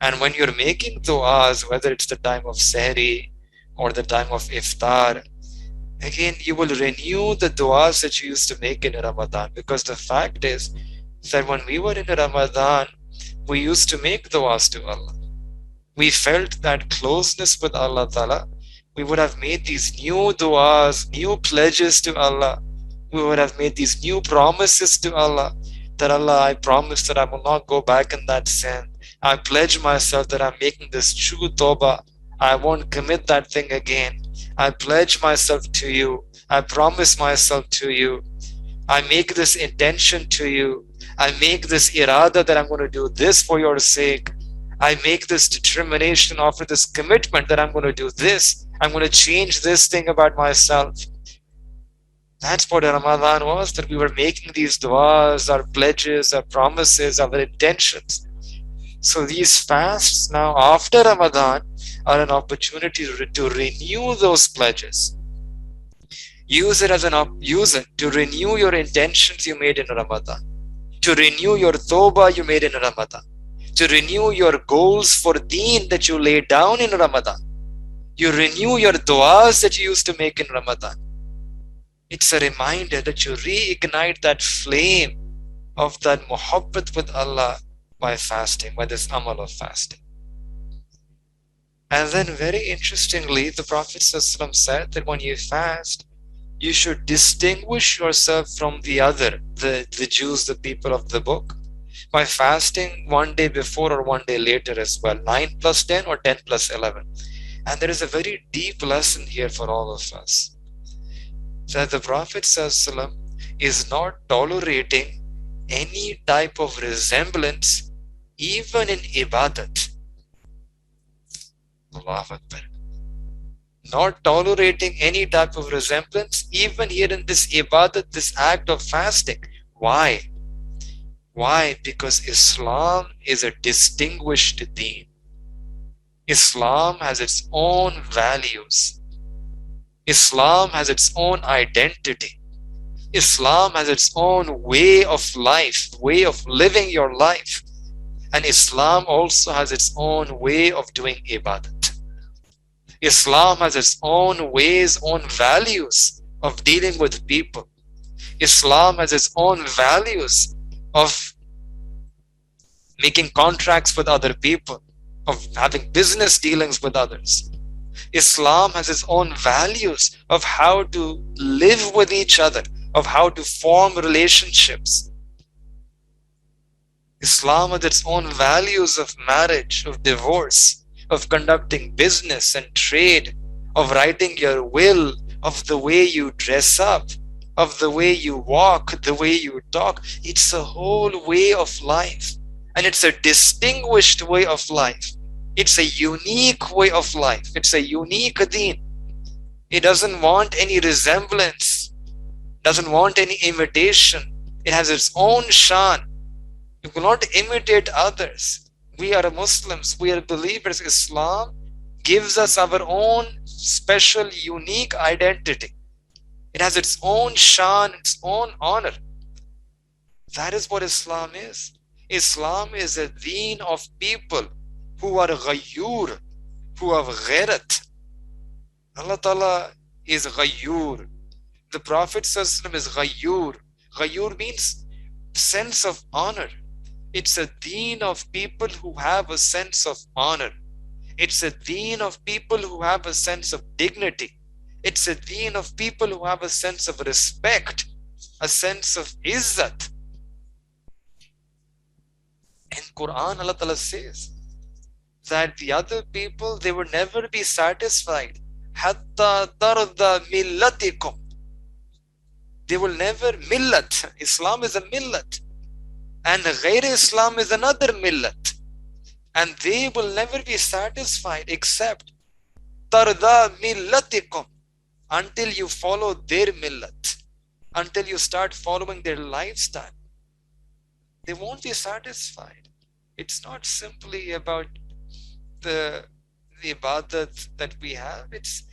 And when you're making du'as, whether it's the time of Sehri or the time of Iftar, again, you will renew the du'as that you used to make in Ramadan. Because the fact is that when we were in Ramadan, we used to make du'as to Allah. We felt that closeness with Allah Ta'ala. We would have made these new du'as, new pledges to Allah. We would have made these new promises to Allah. That Allah, I promise that I will not go back in that sin. I pledge myself that I'm making this true tawbah. I won't commit that thing again. I pledge myself to you. I promise myself to you. I make this intention to you. I make this irada that I'm going to do this for your sake. I make this determination, offer this commitment that I'm going to do this. I'm going to change this thing about myself. That's what Ramadan was, that we were making these du'as, our pledges, our promises, our intentions. So these fasts now after Ramadan are an opportunity to renew those pledges. Use it as use it to renew your intentions you made in Ramadan, to renew your tawbah you made in Ramadan, to renew your goals for deen that you laid down in Ramadan. You renew your du'as that you used to make in Ramadan. It's a reminder that you reignite that flame of that muhabbat with Allah by fasting, by this amal of fasting. And then very interestingly, the Prophet ﷺ said that when you fast, you should distinguish yourself from the Jews, the people of the book, by fasting one day before or one day later as well, 9 plus 10 or 10 plus 11. And there is a very deep lesson here for all of us. That the Prophet ﷺ is not tolerating any type of resemblance, even in ibadat. Allahu Akbar. Not tolerating any type of resemblance, even here in this ibadat, this act of fasting. Why? Why? Because Islam is a distinguished deen. Islam has its own values. Islam has its own identity. Islam has its own way of life, way of living your life. And Islam also has its own way of doing ibadat. Islam has its own ways, own values of dealing with people. Islam has its own values of making contracts with other people, of having business dealings with others. Islam has its own values of how to live with each other, of how to form relationships. Islam has its own values of marriage, of divorce, of conducting business and trade, of writing your will, of the way you dress up, of the way you walk, the way you talk. It's a whole way of life. And it's a distinguished way of life. It's a unique way of life. It's a unique deen. It doesn't want any resemblance, doesn't want any imitation. It has its own shan. You cannot imitate others. We are Muslims, we are believers. Islam gives us our own special, unique identity. It has its own shan, its own honor. That is what Islam is. Islam is a deen of people who are ghayyur, who have ghairat. Allah Ta'ala is ghayyur. The Prophet ﷺ is ghayyur. Ghayyur means sense of honor. It's a deen of people who have a sense of honor. It's a deen of people who have a sense of dignity. It's a deen of people who have a sense of respect, a sense of izzat. In Quran, Allah Ta'ala says that the other people, they will never be satisfied. Hatta tarda millatikum. They will never, millat. Islam is a millat. And Ghair Islam is another millat. And they will never be satisfied except tarda millatikum, until you follow their millat, until you start following their lifestyle. They won't be satisfied. It's not simply about the ibadat that we have. It's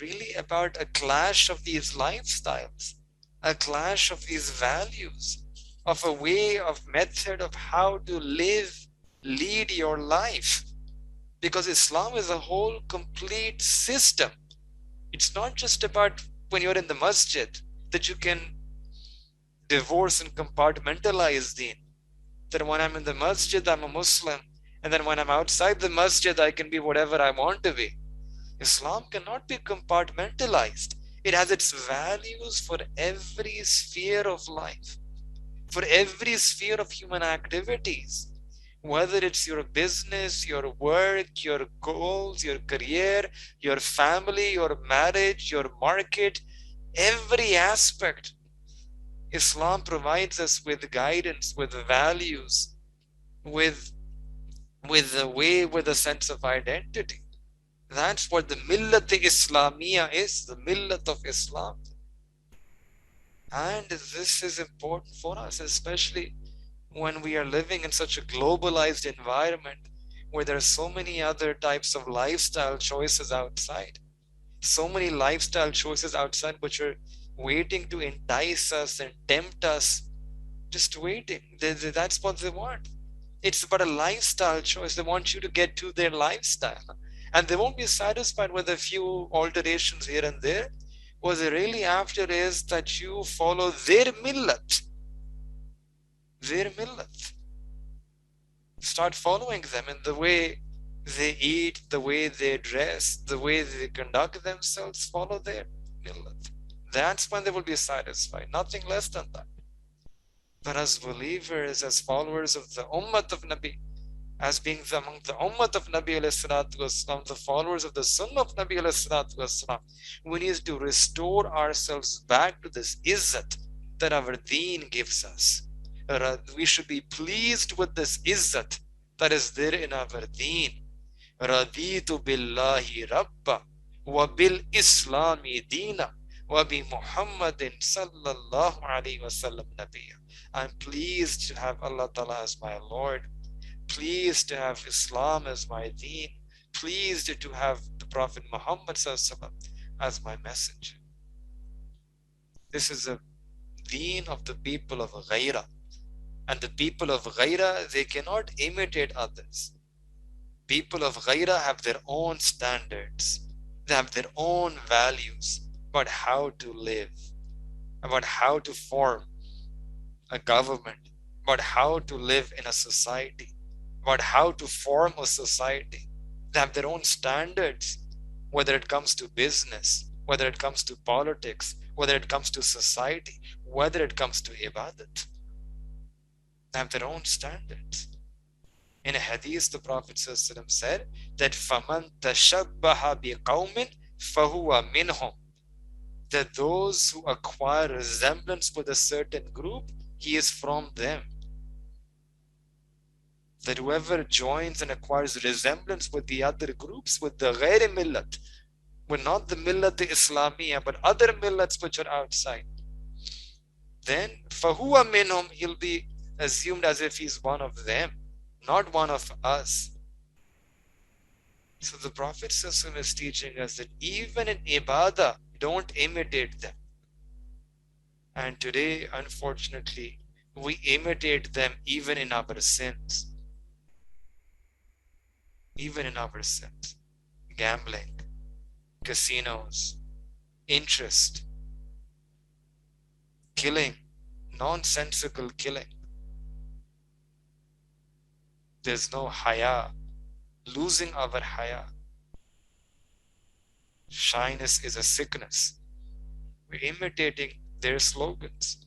really about a clash of these lifestyles, a clash of these values, of a way of method of how to lead your life. Because Islam is a whole complete system. It's not just about when you're in the masjid that you can divorce and compartmentalize deen. That when I'm in the masjid, I'm a Muslim. And then when I'm outside the masjid, I can be whatever I want to be. Islam cannot be compartmentalized. It has its values for every sphere of life, for every sphere of human activities. Whether it's your business, your work, your goals, your career, your family, your marriage, your market, every aspect, Islam provides us with guidance, with values, with a way, with a sense of identity. That's what the millat Islamiyah is, the millat of Islam. And this is important for us, especially when we are living in such a globalized environment where there are so many other types of lifestyle choices outside. So many lifestyle choices outside which are waiting to entice us and tempt us, just waiting. That's what they want. It's but a lifestyle choice. They want you to get to their lifestyle. And they won't be satisfied with a few alterations here and there. What they're really after is that you follow their millat. Their millat. Start following them in the way they eat, the way they dress, the way they conduct themselves. Follow their millat. That's when they will be satisfied. Nothing less than that. But as believers, as followers of the Ummah of Nabi, as being among the Ummah of Nabi والسلام, the followers of the Sunnah of Nabi والسلام, we need to restore ourselves back to this izzat that our deen gives us. We should be pleased with this izzat that is there in our deen. Raditu billahi rabba wa bil islami dina wa bi Muhammadin sallallahu alayhi wasallam nabiyya. I'm pleased to have Allah Ta'ala as my Lord, pleased to have Islam as my deen, pleased to have the Prophet Muhammad as my messenger. This is a deen of the people of Ghaira. And the people of Ghaira, they cannot imitate others. People of Ghaira have their own standards. They have their own values about how to live, about how to form a government, about how to live in a society, about how to form a society. They have their own standards, whether it comes to business, whether it comes to politics, whether it comes to society, whether it comes to ibadat. They have their own standards. In a hadith, the Prophet ﷺ said that فَمَنْ تَشَبَّهَ بِقَوْمٍ فَهُوَ مِنْهُمْ, that those who acquire resemblance with a certain group, he is from them. That whoever joins and acquires resemblance with the other groups, with the ghair millat, with not the millat Islamiyah, but other millats which are outside, then fahuwa minhum, he'll be assumed as if he's one of them, not one of us. So the Prophet is teaching us that even in ibadah, don't imitate them. And today, unfortunately, we imitate them even in our sins. Even in our sins. Gambling, casinos, interest, killing, nonsensical killing. There's no haya, losing our haya. Shyness is a sickness. We're imitating their slogans,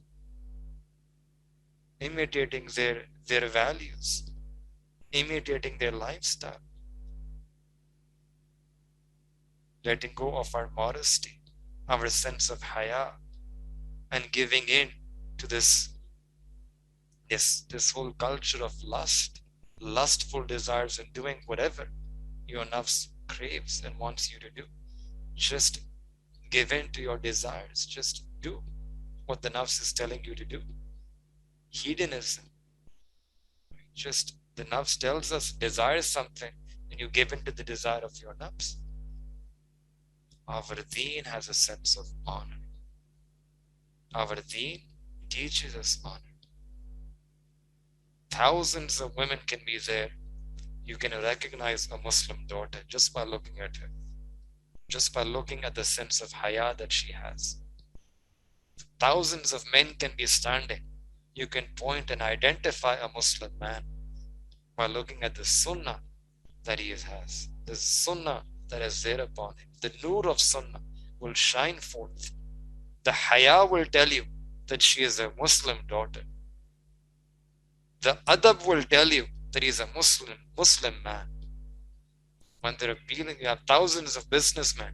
imitating their values, imitating their lifestyle, letting go of our modesty, our sense of haya, and giving in to this whole culture of lust, lustful desires, and doing whatever your nafs craves and wants you to do. Just give in to your desires. Just do what the nafs is telling you to do. Hedonism. Just the nafs tells us desire something, and you give in to the desire of your nafs. Our deen has a sense of honor. Our deen teaches us honor. Thousands of women can be there. You can recognize a Muslim daughter just by looking at her, just by looking at the sense of haya that she has. Thousands of men can be standing. You can point and identify a Muslim man by looking at the sunnah that he has, the sunnah that is there upon him. The nur of sunnah will shine forth. The haya will tell you that she is a Muslim daughter. The adab will tell you that he is a Muslim man. When they're appealing, you have thousands of businessmen.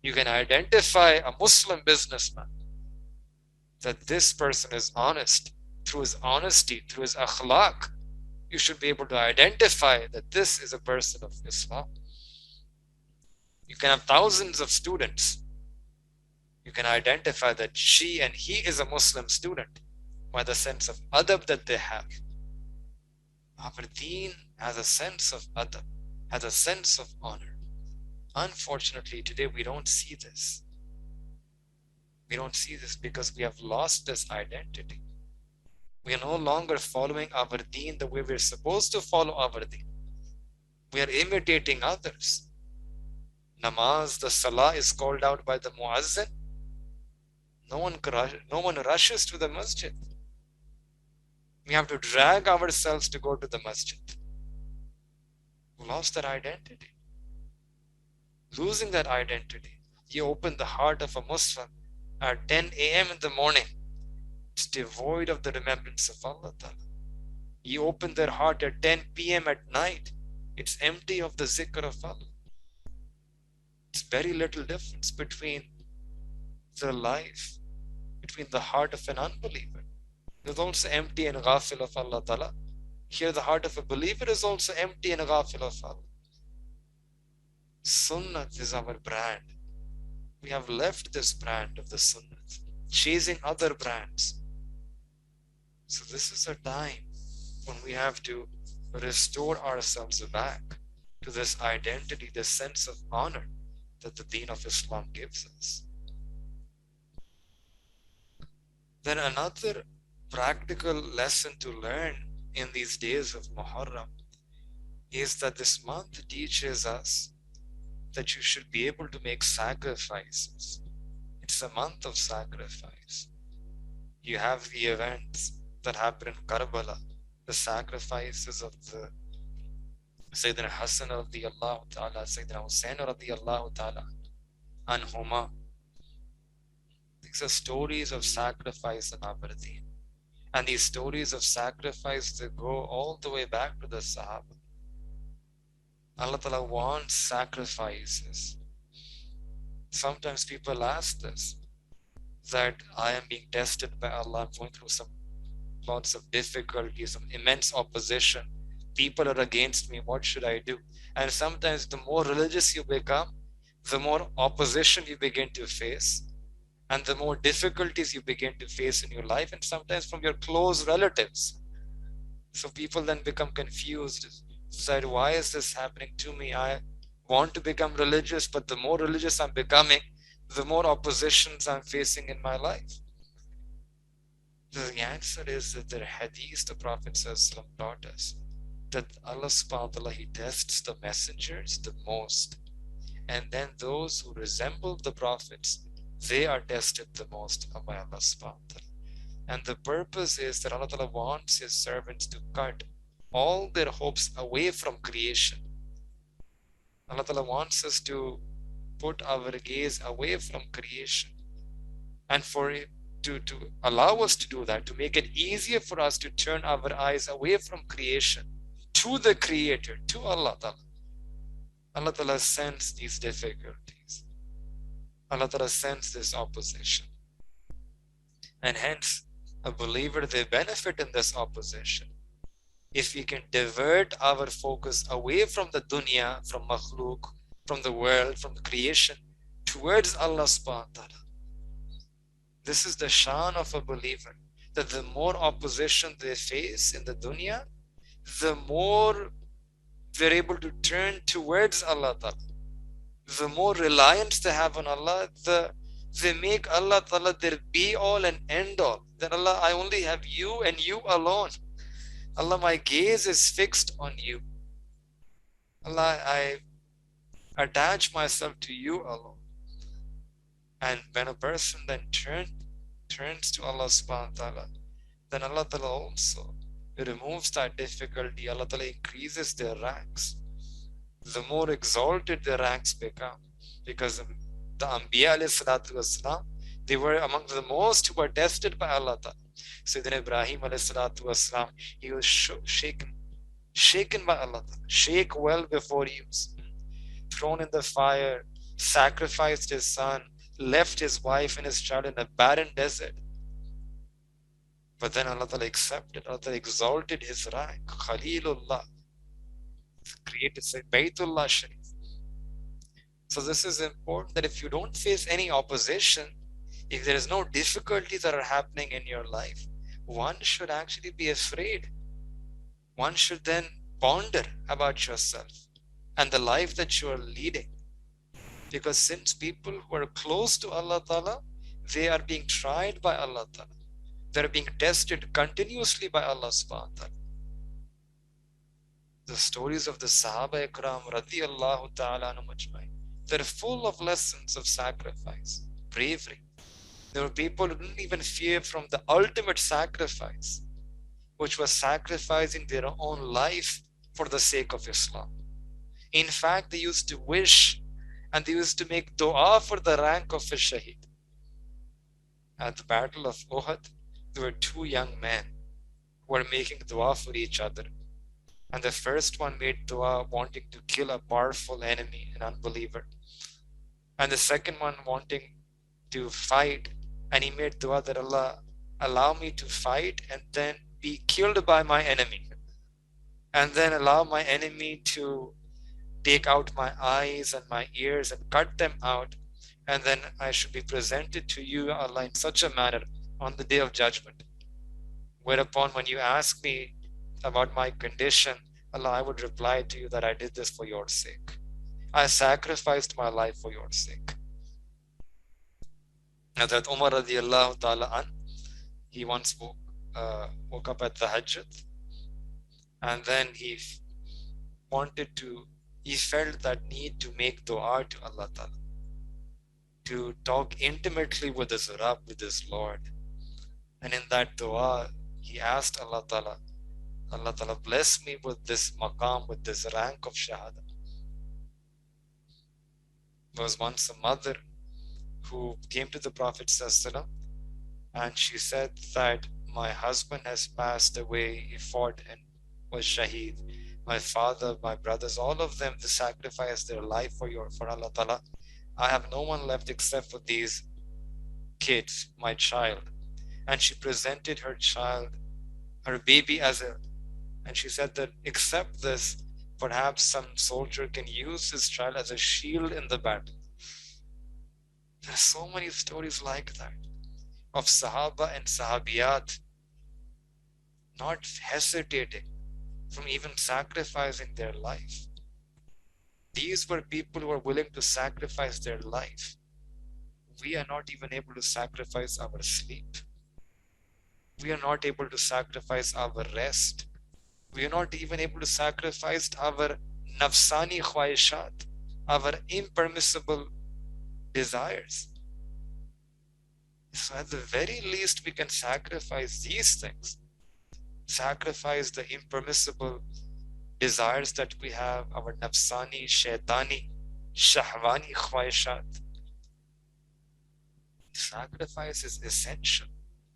You can identify a Muslim businessman, that this person is honest. Through his honesty, through his akhlaq, you should be able to identify that this is a person of Islam. You can have thousands of students. You can identify that she and he is a Muslim student by the sense of adab that they have. Our deen has a sense of adab, has a sense of honor. Unfortunately, today we don't see this. We don't see this because we have lost this identity. We are no longer following our deen the way we're supposed to follow our deen. We are imitating others. Namaz, the salah is called out by the muazzin. No one rushes to the masjid. We have to drag ourselves to go to the masjid. We lost that identity. Losing that identity. You open the heart of a Muslim at 10 a.m. in the morning. It's devoid of the remembrance of Allah Ta'ala. You open their heart at 10 p.m. at night. It's empty of the zikr of Allah. It's very little difference between the life, between the heart of an unbeliever. It's also empty and ghafil of Allah Ta'ala. Here the heart of a believer is also empty and ghafil of Allah. Sunnah is our brand. We have left this brand of the Sunnah, chasing other brands. So this is a time when we have to restore ourselves back to this identity, this sense of honor that the Deen of Islam gives us. Then another practical lesson to learn in these days of Muharram is that this month teaches us that you should be able to make sacrifices. It's a month of sacrifice. You have the events that happen in Karbala, the sacrifices of the Sayyidina Hassan radiyallahu ta'ala, Sayyidina Hussain radiyallahu ta'ala, anhuma. These are stories of sacrifice in our deen. And these stories of sacrifice, they go all the way back to the Sahaba. Allah Ta'ala wants sacrifices. Sometimes people ask this, that I am being tested by Allah, I'm going through lots of difficulties, some immense opposition. People are against me, what should I do? And sometimes the more religious you become, the more opposition you begin to face, and the more difficulties you begin to face in your life, and sometimes from your close relatives. So people then become confused, said, why is this happening to me? I want to become religious, but the more religious I'm becoming, the more oppositions I'm facing in my life. The answer is that the hadith the Prophet taught us that Allah subhanahu wa ta'ala, He tests the messengers the most, and then those who resemble the prophets, they are tested the most by Allah subhanahu wa ta'ala. And the purpose is that Allah Ta'ala wants His servants to cut all their hopes away from creation. Allah Ta'ala wants us to put our gaze away from creation, and for it to allow us to do that, to make it easier for us to turn our eyes away from creation to the Creator, to Allah Ta'ala. Allah Ta'ala sends these difficulties. Allah Ta'ala sends this opposition. And hence, a believer, they benefit in this opposition. If we can divert our focus away from the dunya, from makhluk, from the world, from the creation, towards Allah subhanahu wa ta'ala. This is the shan of a believer, that the more opposition they face in the dunya, the more they're able to turn towards Allah ta'ala. The more reliance they have on Allah, they make Allah ta'ala their be all and end all. That Allah, I only have you and you alone. Allah, my gaze is fixed on you. Allah, I attach myself to you alone. And when a person then turns to Allah subhanahu wa ta'ala, then Allah ta'ala also removes that difficulty. Allah ta'ala increases their ranks. The more exalted their ranks become, because the Anbiya alayhi salatu wasalam, they were among the most who were tested by Allah ta'ala. Sayyidina Ibrahim alayhi salatu wasalam, he was shaken by Allah ta'ala, shake well before he was thrown in the fire, sacrificed his son, left his wife and his child in a barren desert. But then Allah ta'ala accepted, Allah ta'ala exalted his rank, Khalilullah, created Baytullah Sharif. So this is important, that if you don't face any opposition, If there is no difficulties that are happening in your life, one should actually be afraid. One should then ponder about yourself and the life that you are leading. Because since people who are close to Allah Ta'ala, they are being tried by Allah Ta'ala. They're being tested continuously by Allah subhanahu wa ta'ala. The stories of the Sahaba Ikram radiyallahu ta'ala anhum ajmain, they're full of lessons of sacrifice, bravery. There were people who didn't even fear from the ultimate sacrifice, which was sacrificing their own life for the sake of Islam. In fact, they used to wish and they used to make dua for the rank of a shaheed. At the Battle of Uhud, there were two young men who were making dua for each other. And the first one made dua wanting to kill a powerful enemy, an unbeliever. And the second one wanting to fight, and he made dua that Allah allow me to fight and then be killed by my enemy. And then allow my enemy to take out my eyes and my ears and cut them out. And then I should be presented to you, Allah, in such a manner on the day of judgment. Whereupon, when you ask me about my condition, Allah, I would reply to you that I did this for your sake. I sacrificed my life for your sake. Now that Umar radiallahu ta'ala an, he once woke up at the Hajjat, and then he felt that need to make dua to Allah Ta'ala, to talk intimately with his Rabb, with his Lord. And in that dua, he asked Allah Ta'ala, Allah Ta'ala, bless me with this maqam, with this rank of shahada. There was once a mother who came to the Prophet ﷺ, and she said that my husband has passed away, he fought and was shaheed. My father, my brothers, all of them, they sacrificed their life for Allah Ta'ala. I have no one left except for these kids, my child. And she presented her child, her baby and she said that accept this, perhaps some soldier can use his child as a shield in the battle. There are so many stories like that of Sahaba and Sahabiyat not hesitating from even sacrificing their life. These were people who were willing to sacrifice their life. We are not even able to sacrifice our sleep. We are not able to sacrifice our rest. We are not even able to sacrifice our nafsani khwaishat, our impermissible desires. So at the very least, we can sacrifice these things. Sacrifice the impermissible desires that we have, our nafsani, shaitani, shahwani khwaishat. Sacrifice is essential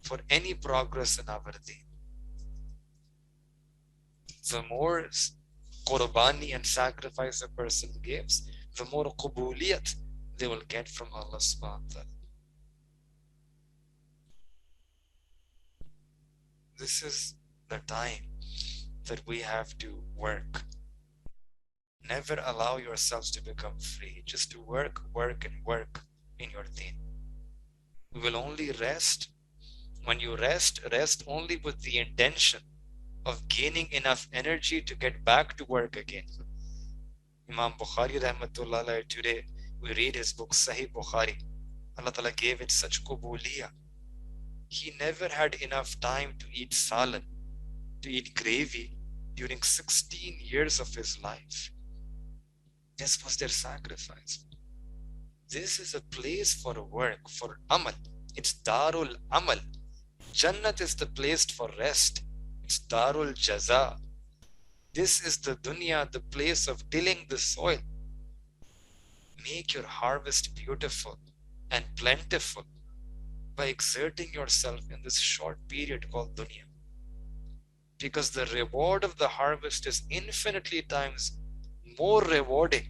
for any progress in our deen. The more qurbani and sacrifice a person gives, the more qubuliyat they will get from Allah subhanahu wa ta'ala. This is the time that we have to work. Never allow yourselves to become free. Just to work, work, and work in your deen. We will only rest. When you rest, rest only with the intention of gaining enough energy to get back to work again. Imam Bukhari rahmatullah, today we read his book Sahih Bukhari. Allah Ta'ala gave it such qubuliyah. He never had enough time to eat salan, to eat gravy during 16 years of his life. This was their sacrifice. This is a place for work, for amal. It's Darul Amal. Jannat is the place for rest. It's Darul Jaza. This is the dunya, the place of tilling the soil. Make your harvest beautiful and plentiful by exerting yourself in this short period called dunya. Because the reward of the harvest is infinitely times more rewarding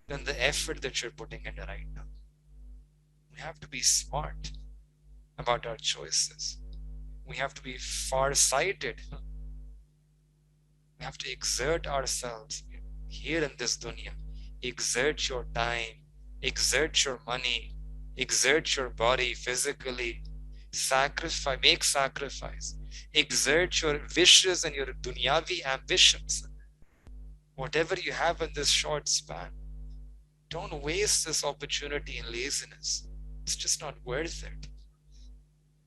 than the effort that you're putting in right now. We have to be smart about our choices. We have to be far-sighted. We have to exert ourselves here in this dunya. Exert your time, exert your money, exert your body physically, make sacrifice, exert your wishes and your dunyavi ambitions, whatever you have in this short span. Don't waste this opportunity in laziness. It's just not worth it.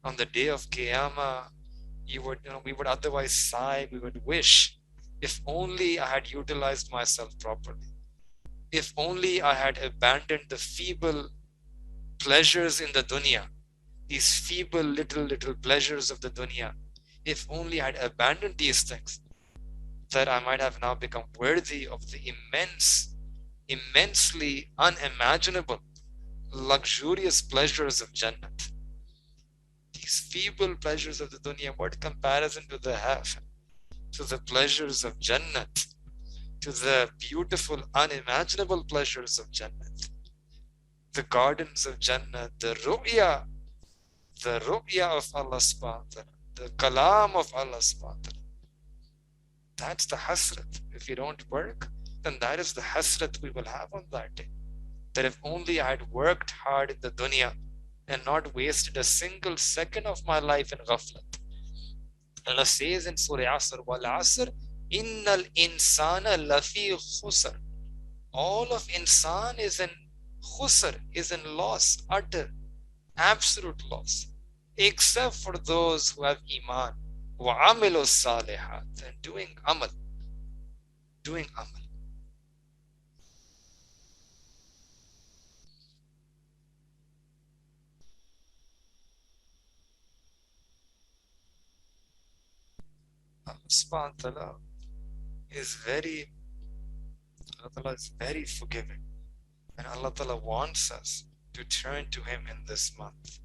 On the day of Qiyamah, we would otherwise sigh, we would wish, if only I had utilized myself properly. If only I had abandoned the feeble pleasures in the dunya, these feeble little pleasures of the dunya. If only I had abandoned these things, that I might have now become worthy of the immensely unimaginable, luxurious pleasures of Jannat. These feeble pleasures of the dunya, what comparison do they have to the pleasures of Jannat, to the beautiful, unimaginable pleasures of Jannat, the gardens of Jannat, the ru'ya of Allah subhanahu wa ta'ala, the kalam of Allah subhanahu wa ta'ala. That's the hasrat. If you don't work, then that is the hasrat we will have on that day. That if only I had worked hard in the dunya and not wasted a single second of my life in ghaflat. Allah says in Surah Asr, wal Asr, innal insana lafi khusr. All of insan is in khusr, is in loss, utter, absolute loss, except for those who have iman, wa amilu salihat, and doing amal. Allah subhanahu wa ta'ala is very forgiving, and Allah ta'ala wants us to turn to Him in this month.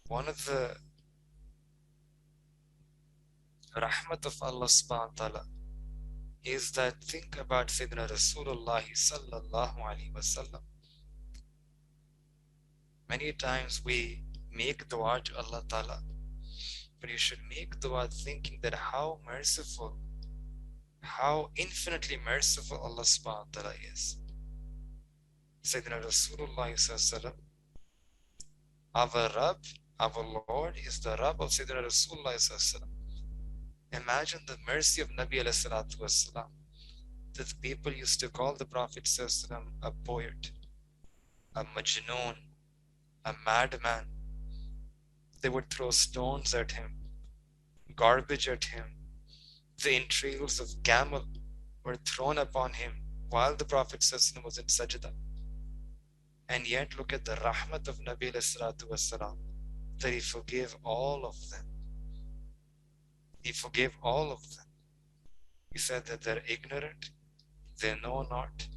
One of the rahmat of Allah subhanahu wa ta'ala is that, think about Sayyidina Rasulullah sallallahu alaihi wasallam. Many times we make dua to Allah ta'ala, but you should make dua thinking that how merciful, how infinitely merciful Allah subhanahu wa ta'ala is. Sayyidina Rasulullah sallallahu, our Rabb, our Lord is the Rabb of Sayyidina Rasulullah sallallahu. Imagine the mercy of Nabi alayhi salatu wasalam, that the people used to call the Prophet sallallahu a poet, a majnoon, a madman. They would throw stones at him, garbage at him. The entrails of camel were thrown upon him while the Prophet ﷺ was in sajda. And yet look at the rahmat of Nabi ﷺ, that he forgave all of them. He forgave all of them. He said that they're ignorant, they know not,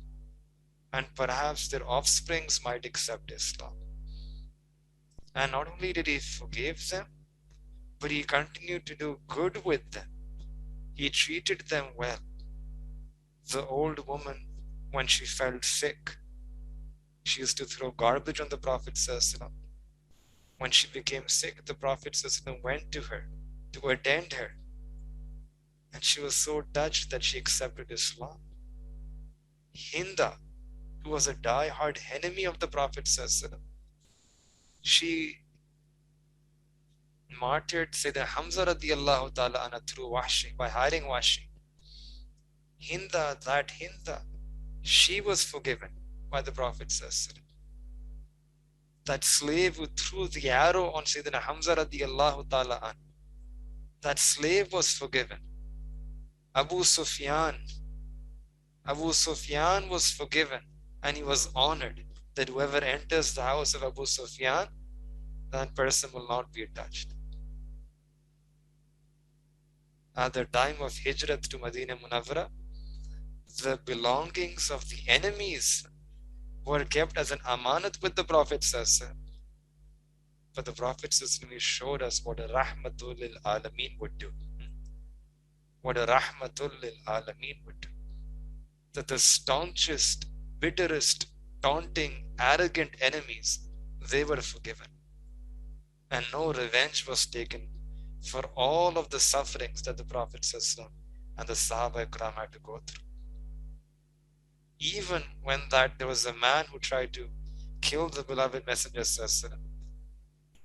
and perhaps their offsprings might accept Islam. And not only did he forgive them, but he continued to do good with them. He treated them well. The old woman, when she felt sick, she used to throw garbage on the Prophet ﷺ. When she became sick, the Prophet ﷺ went to her to attend her. And she was so touched that she accepted Islam. Hinda, who was a die-hard enemy of the Prophet ﷺ, she martyred Sayyidina Hamza radiallahu ta'ala anha through washing, by hiring washing. Hinda, she was forgiven by the Prophet ﷺ. That slave who threw the arrow on Sayyidina Hamza radiallahu ta'ala anha, that slave was forgiven. Abu Sufyan was forgiven, and he was honored that whoever enters the house of Abu Sufyan, that person will not be touched. At the time of Hijrat to Medina Munawwara, the belongings of the enemies were kept as an amanat with the Prophet ﷺ. But the Prophet ﷺ showed us what a rahmatul lil alameen would do. What a rahmatul lil alameen would do. That the staunchest, bitterest, taunting, arrogant enemies, they were forgiven. And no revenge was taken for all of the sufferings that the Prophet ﷺ and the Sahaba Ikram had to go through. Even when there was a man who tried to killed the beloved Messenger sallallahu.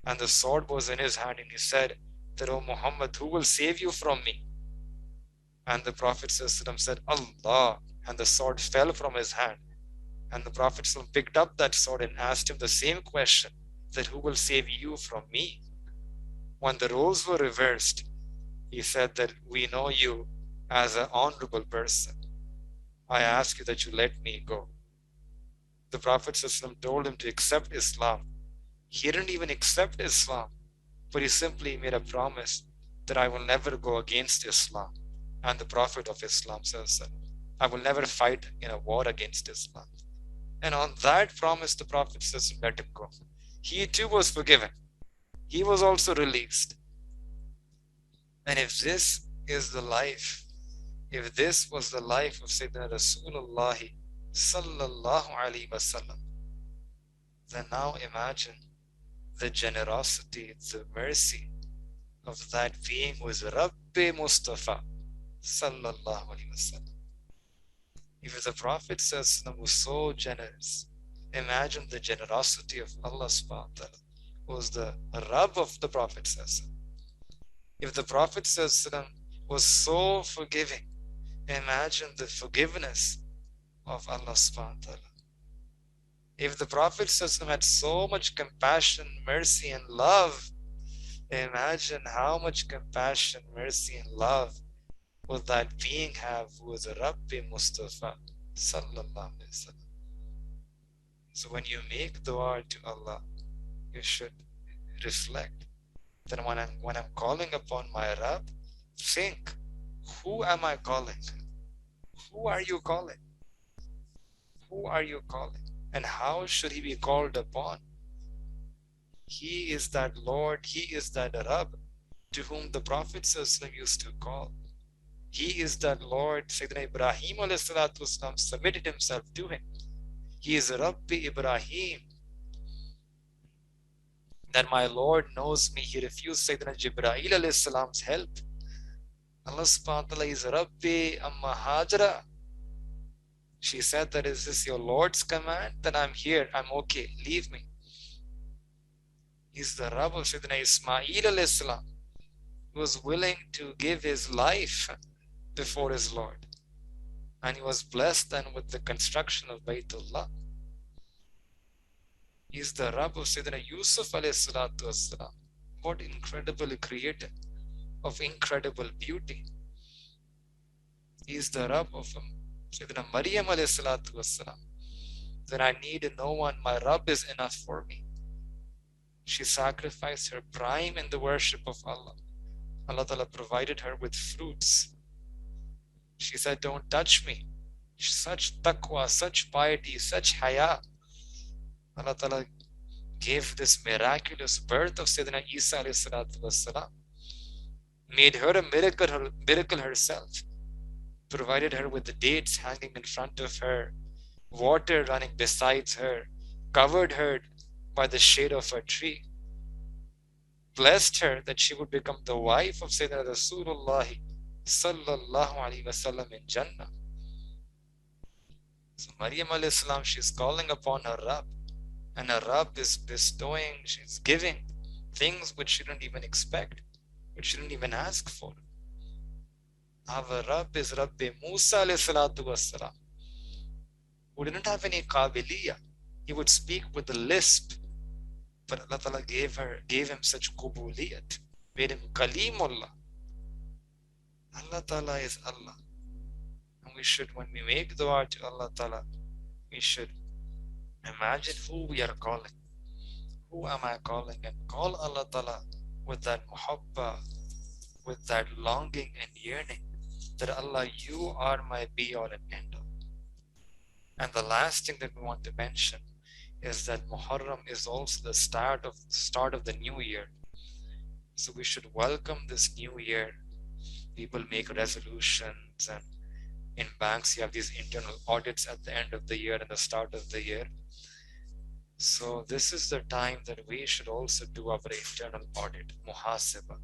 And the sword was in his hand, and he said that, "O Muhammad, who will save you from me?" And the Prophet sallallahu said, "Allah." And the sword fell from his hand. And the Prophet sallallahu picked up that sword and asked him the same question, that who will save you from me? When the roles were reversed, he said that we know you as an honorable person. I ask you that you let me go. The Prophet ﷺ told him to accept Islam. He didn't even accept Islam, but he simply made a promise that I will never go against Islam and the Prophet of Islam. I will never fight in a war against Islam. And on that promise, the Prophet ﷺ let him go. He too was forgiven. He was also released. And if this is the life, if this was the life of Sayyidina Rasulullah sallallahu alaihi wasallam, then now imagine the generosity, the mercy of that being who is Rabbi Mustafa sallallahu alaihi wasallam. If the Prophet was so generous, imagine the generosity of Allah subhanahu wa ta'ala, who was the Rabb of the Prophet. If the Prophet was so forgiving, imagine the forgiveness of Allah subhanahu wa ta'ala. If the Prophet had so much compassion, mercy, and love, imagine how much compassion, mercy, and love would that being have who is a Rabbi Mustafa sallallahu alaihi wasallam. So when you make dua to Allah, you should reflect that when I'm calling upon my Rabb, think, who am I calling? Who are you calling? Who are you calling? And how should he be called upon? He is that Lord, he is that Rabb to whom the Prophet used to call. He is that Lord. Sayyidina Ibrahim والسلام, submitted himself to him. He is Rabbi Ibrahim. That my Lord knows me. He refused Sayyidina Jibreel alayhi's help. Allah subhanahu wa ta'ala is Rabbi Amma Hajra. She said that, is this your Lord's command? Then I'm here. I'm okay. Leave me. He's the Rabb of Sayyidina Ismail alayhis salam, who was willing to give his life before his Lord. And he was blessed then with the construction of Baytullah. He's the Rabb of Sayyidina Yusuf alayhi salatu wassalam. What incredibly created, of incredible beauty. He's the Rabb of Sayyidina Maryam alayhi salatu wassalam. Then I need no one, my Rabb is enough for me. She sacrificed her prime in the worship of Allah. Allah Ta'ala provided her with fruits. She said, don't touch me. Such taqwa, such piety, such haya. Allah Ta'ala gave this miraculous birth of Sayyidina Isa alayhi salatu wassalam. Made her a miracle herself. Provided her with the dates hanging in front of her, water running beside her, covered her by the shade of a tree, blessed her that she would become the wife of Sayyidina Rasulullah sallallahu alaihi wasallam in Jannah. So Maryam alayhi salam, she's calling upon her Rabb, and her Rabb is bestowing, she's giving things which she didn't even expect, which she didn't even ask for. Our Rabb is Rabbi Musa alayhi salatu wassalam, who didn't have any qabiliyah. He would speak with a lisp, but Allah Ta'ala gave him such qubuliyat, made him Kalimullah. Allah Ta'ala is Allah. And we should, when we make dua to Allah Ta'ala, we should imagine who we are calling. Who am I calling? And call Allah Ta'ala with that muhabba, with that longing and yearning, that Allah, you are my be all and end all. And the last thing that we want to mention is that Muharram is also the start of the new year. So we should welcome this new year. People make resolutions, and in banks you have these internal audits at the end of the year and the start of the year. So this is the time that we should also do our internal audit, muhasaba.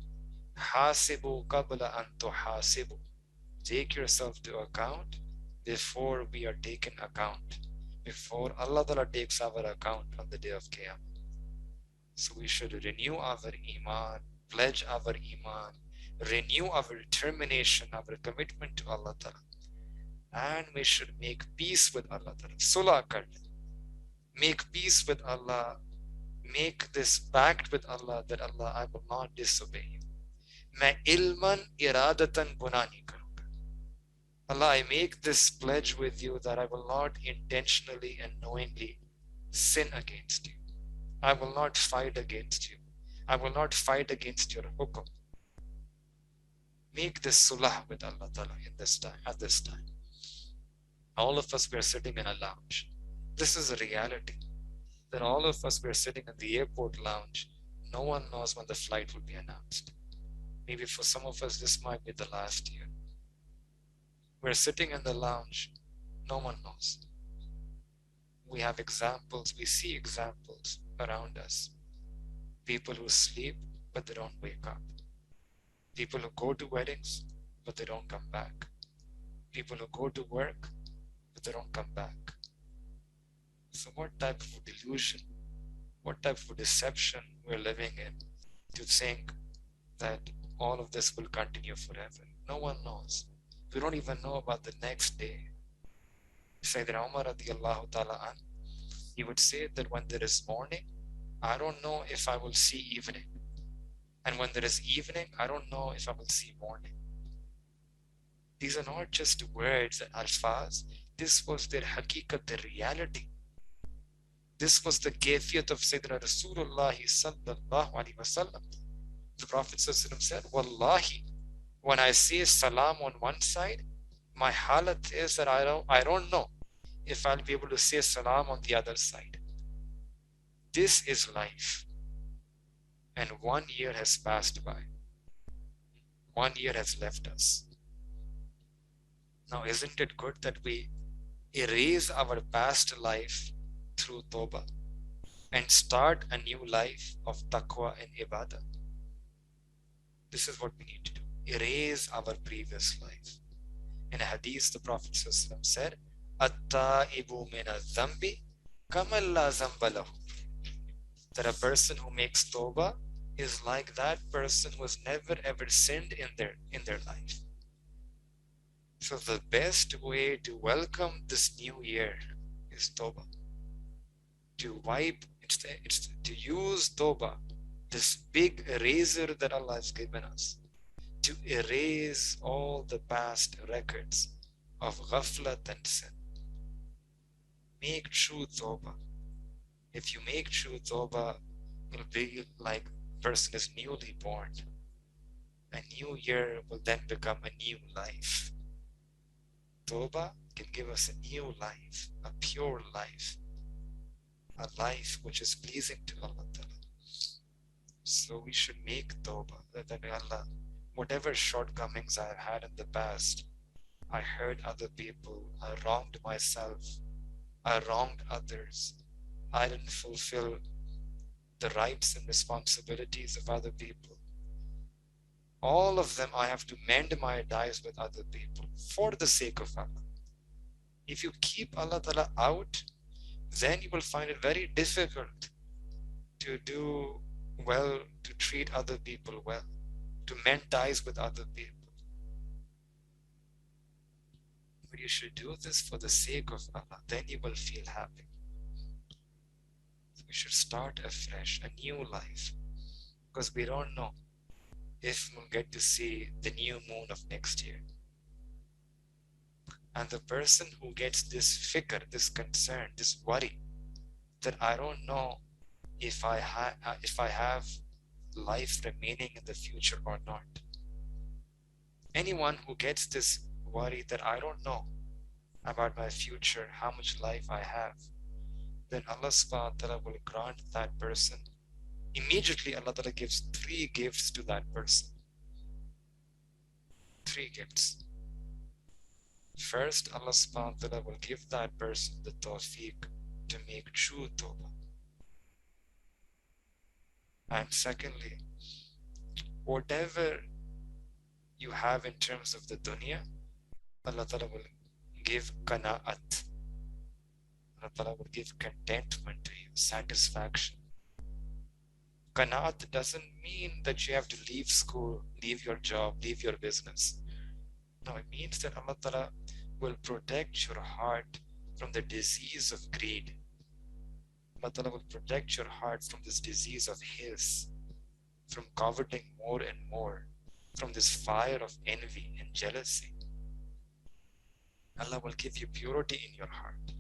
Hasibu qabla an tuhasibu. Take yourself to account before we are taken account. before Allah Ta'ala takes our account on the day of Qiyamah. So we should renew our Iman, pledge our Iman, renew our determination, our commitment to Allah Ta'ala. And we should make peace with Allah Ta'ala. Sulah kar le. Make peace with Allah. Make this pact with Allah that Allah, I will not disobey you. मैं ilman iradatan गुनाह नहीं करूंगा. Allah, I make this pledge with you that I will not intentionally and knowingly sin against you. I will not fight against you. I will not fight against your hukum. Make this sulah with Allah Ta'ala in this time, at this time. All of us, we are sitting in a lounge. This is a reality. That all of us, we are sitting in the airport lounge. No one knows when the flight will be announced. Maybe for some of us, this might be the last year. We're sitting in the lounge. No one knows. We have examples. We see examples around us. People who sleep, but they don't wake up. People who go to weddings, but they don't come back. People who go to work, but they don't come back. So what type of delusion, what type of deception we're living in to think that all of this will continue forever? No one knows. We don't even know about the next day. Sayyidina Umar radiallahu ta'ala an, he would say that when there is morning, I don't know if I will see evening. And when there is evening, I don't know if I will see morning. These are not just words and alfaz. This was their haqiqat, their reality. This was the kayfiyat of Sayyidina Rasulullah sallallahu alaihi wasallam. The Prophet said, Wallahi, when I say salam on one side, my halat is that I don't know if I'll be able to say salam on the other side. This is life. And 1 year has passed by. 1 year has left us. Now, isn't it good that we erase our past life through tawbah and start a new life of taqwa and ibadah? This is what we need to do. Erase our previous life. In a hadith, the Prophet ﷺ said, At-ta'ibu min al-dhambi kaman la zamba lahu. That a person who makes tawbah is like that person who has never ever sinned in their life. So the best way to welcome this new year is tawbah. To wipe, it's to use tawbah, this big eraser that Allah has given us, to erase all the past records of ghaflat and sin. Make true tawbah. If you make true tawbah, it'll be like a person is newly born. A new year will then become a new life. Tawbah can give us a new life, a pure life, a life which is pleasing to Allah Ta'ala. So we should make tawbah, that Allah, whatever shortcomings I have had in the past, I hurt other people, I wronged myself, I wronged others, I didn't fulfill the rights and responsibilities of other people. All of them I have to mend my ties with other people for the sake of Allah. If you keep Allah Ta'ala out, then you will find it very difficult to do well, to treat other people well, to mend ties with other people. But you should do this for the sake of Allah, then you will feel happy. We should start afresh, a new life, because we don't know if we'll get to see the new moon of next year. And the person who gets this fikr, this concern, this worry, that I don't know if I have life remaining in the future or not. Anyone who gets this worry that I don't know about my future, how much life I have, then Allah subhanahu wa ta'ala will grant that person. Immediately Allah Ta'ala gives 3 gifts to that person. 3 gifts. First, Allah subhanahu wa ta'ala will give that person the tawfiq to make true tawbah. And secondly, whatever you have in terms of the dunya, Allah Ta'ala will give qana'at. Allah Ta'ala will give contentment to you, satisfaction. Qanaat doesn't mean that you have to leave school, leave your job, leave your business. No, it means that Allah Ta'ala will protect your heart from the disease of greed. Allah Ta'ala will protect your heart from this disease of his, from coveting more and more, from this fire of envy and jealousy. Allah will give you purity in your heart.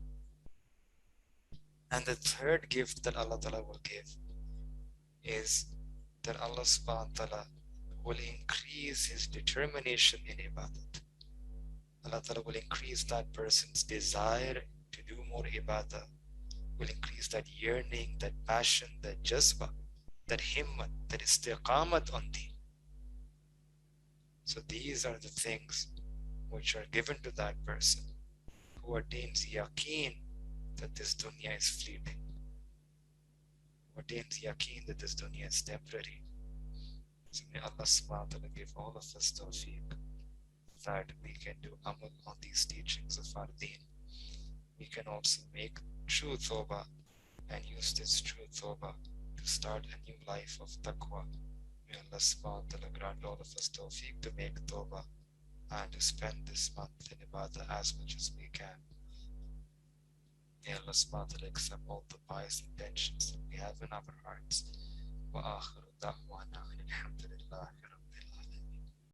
And the third gift that Allah Ta'ala will give is that Allah subhanahu wa ta'ala will increase his determination in ibadat. Allah Ta'ala will increase that person's desire to do more ibadah, will increase that yearning, that passion, that jazba, that himmat, that istiqamat on deen. So these are the things which are given to that person who attains yaqeen that this dunya is fleeting, who attains yaqeen that this dunya is temporary. So may Allah subhanahu wa ta'ala give all of us tawfiq that we can do amal on these teachings of our deen. We can also make true tawbah and use this true tawbah to start a new life of taqwa. May Allah subhanahu wa ta'ala grant all of us tawfiq to make tawbah and to spend this month in ibadah as much as we can. May Allah subhanahu wa ta'ala accept all the pious intentions that we have in our hearts. Wa akhiru da'wana alhamdulillah.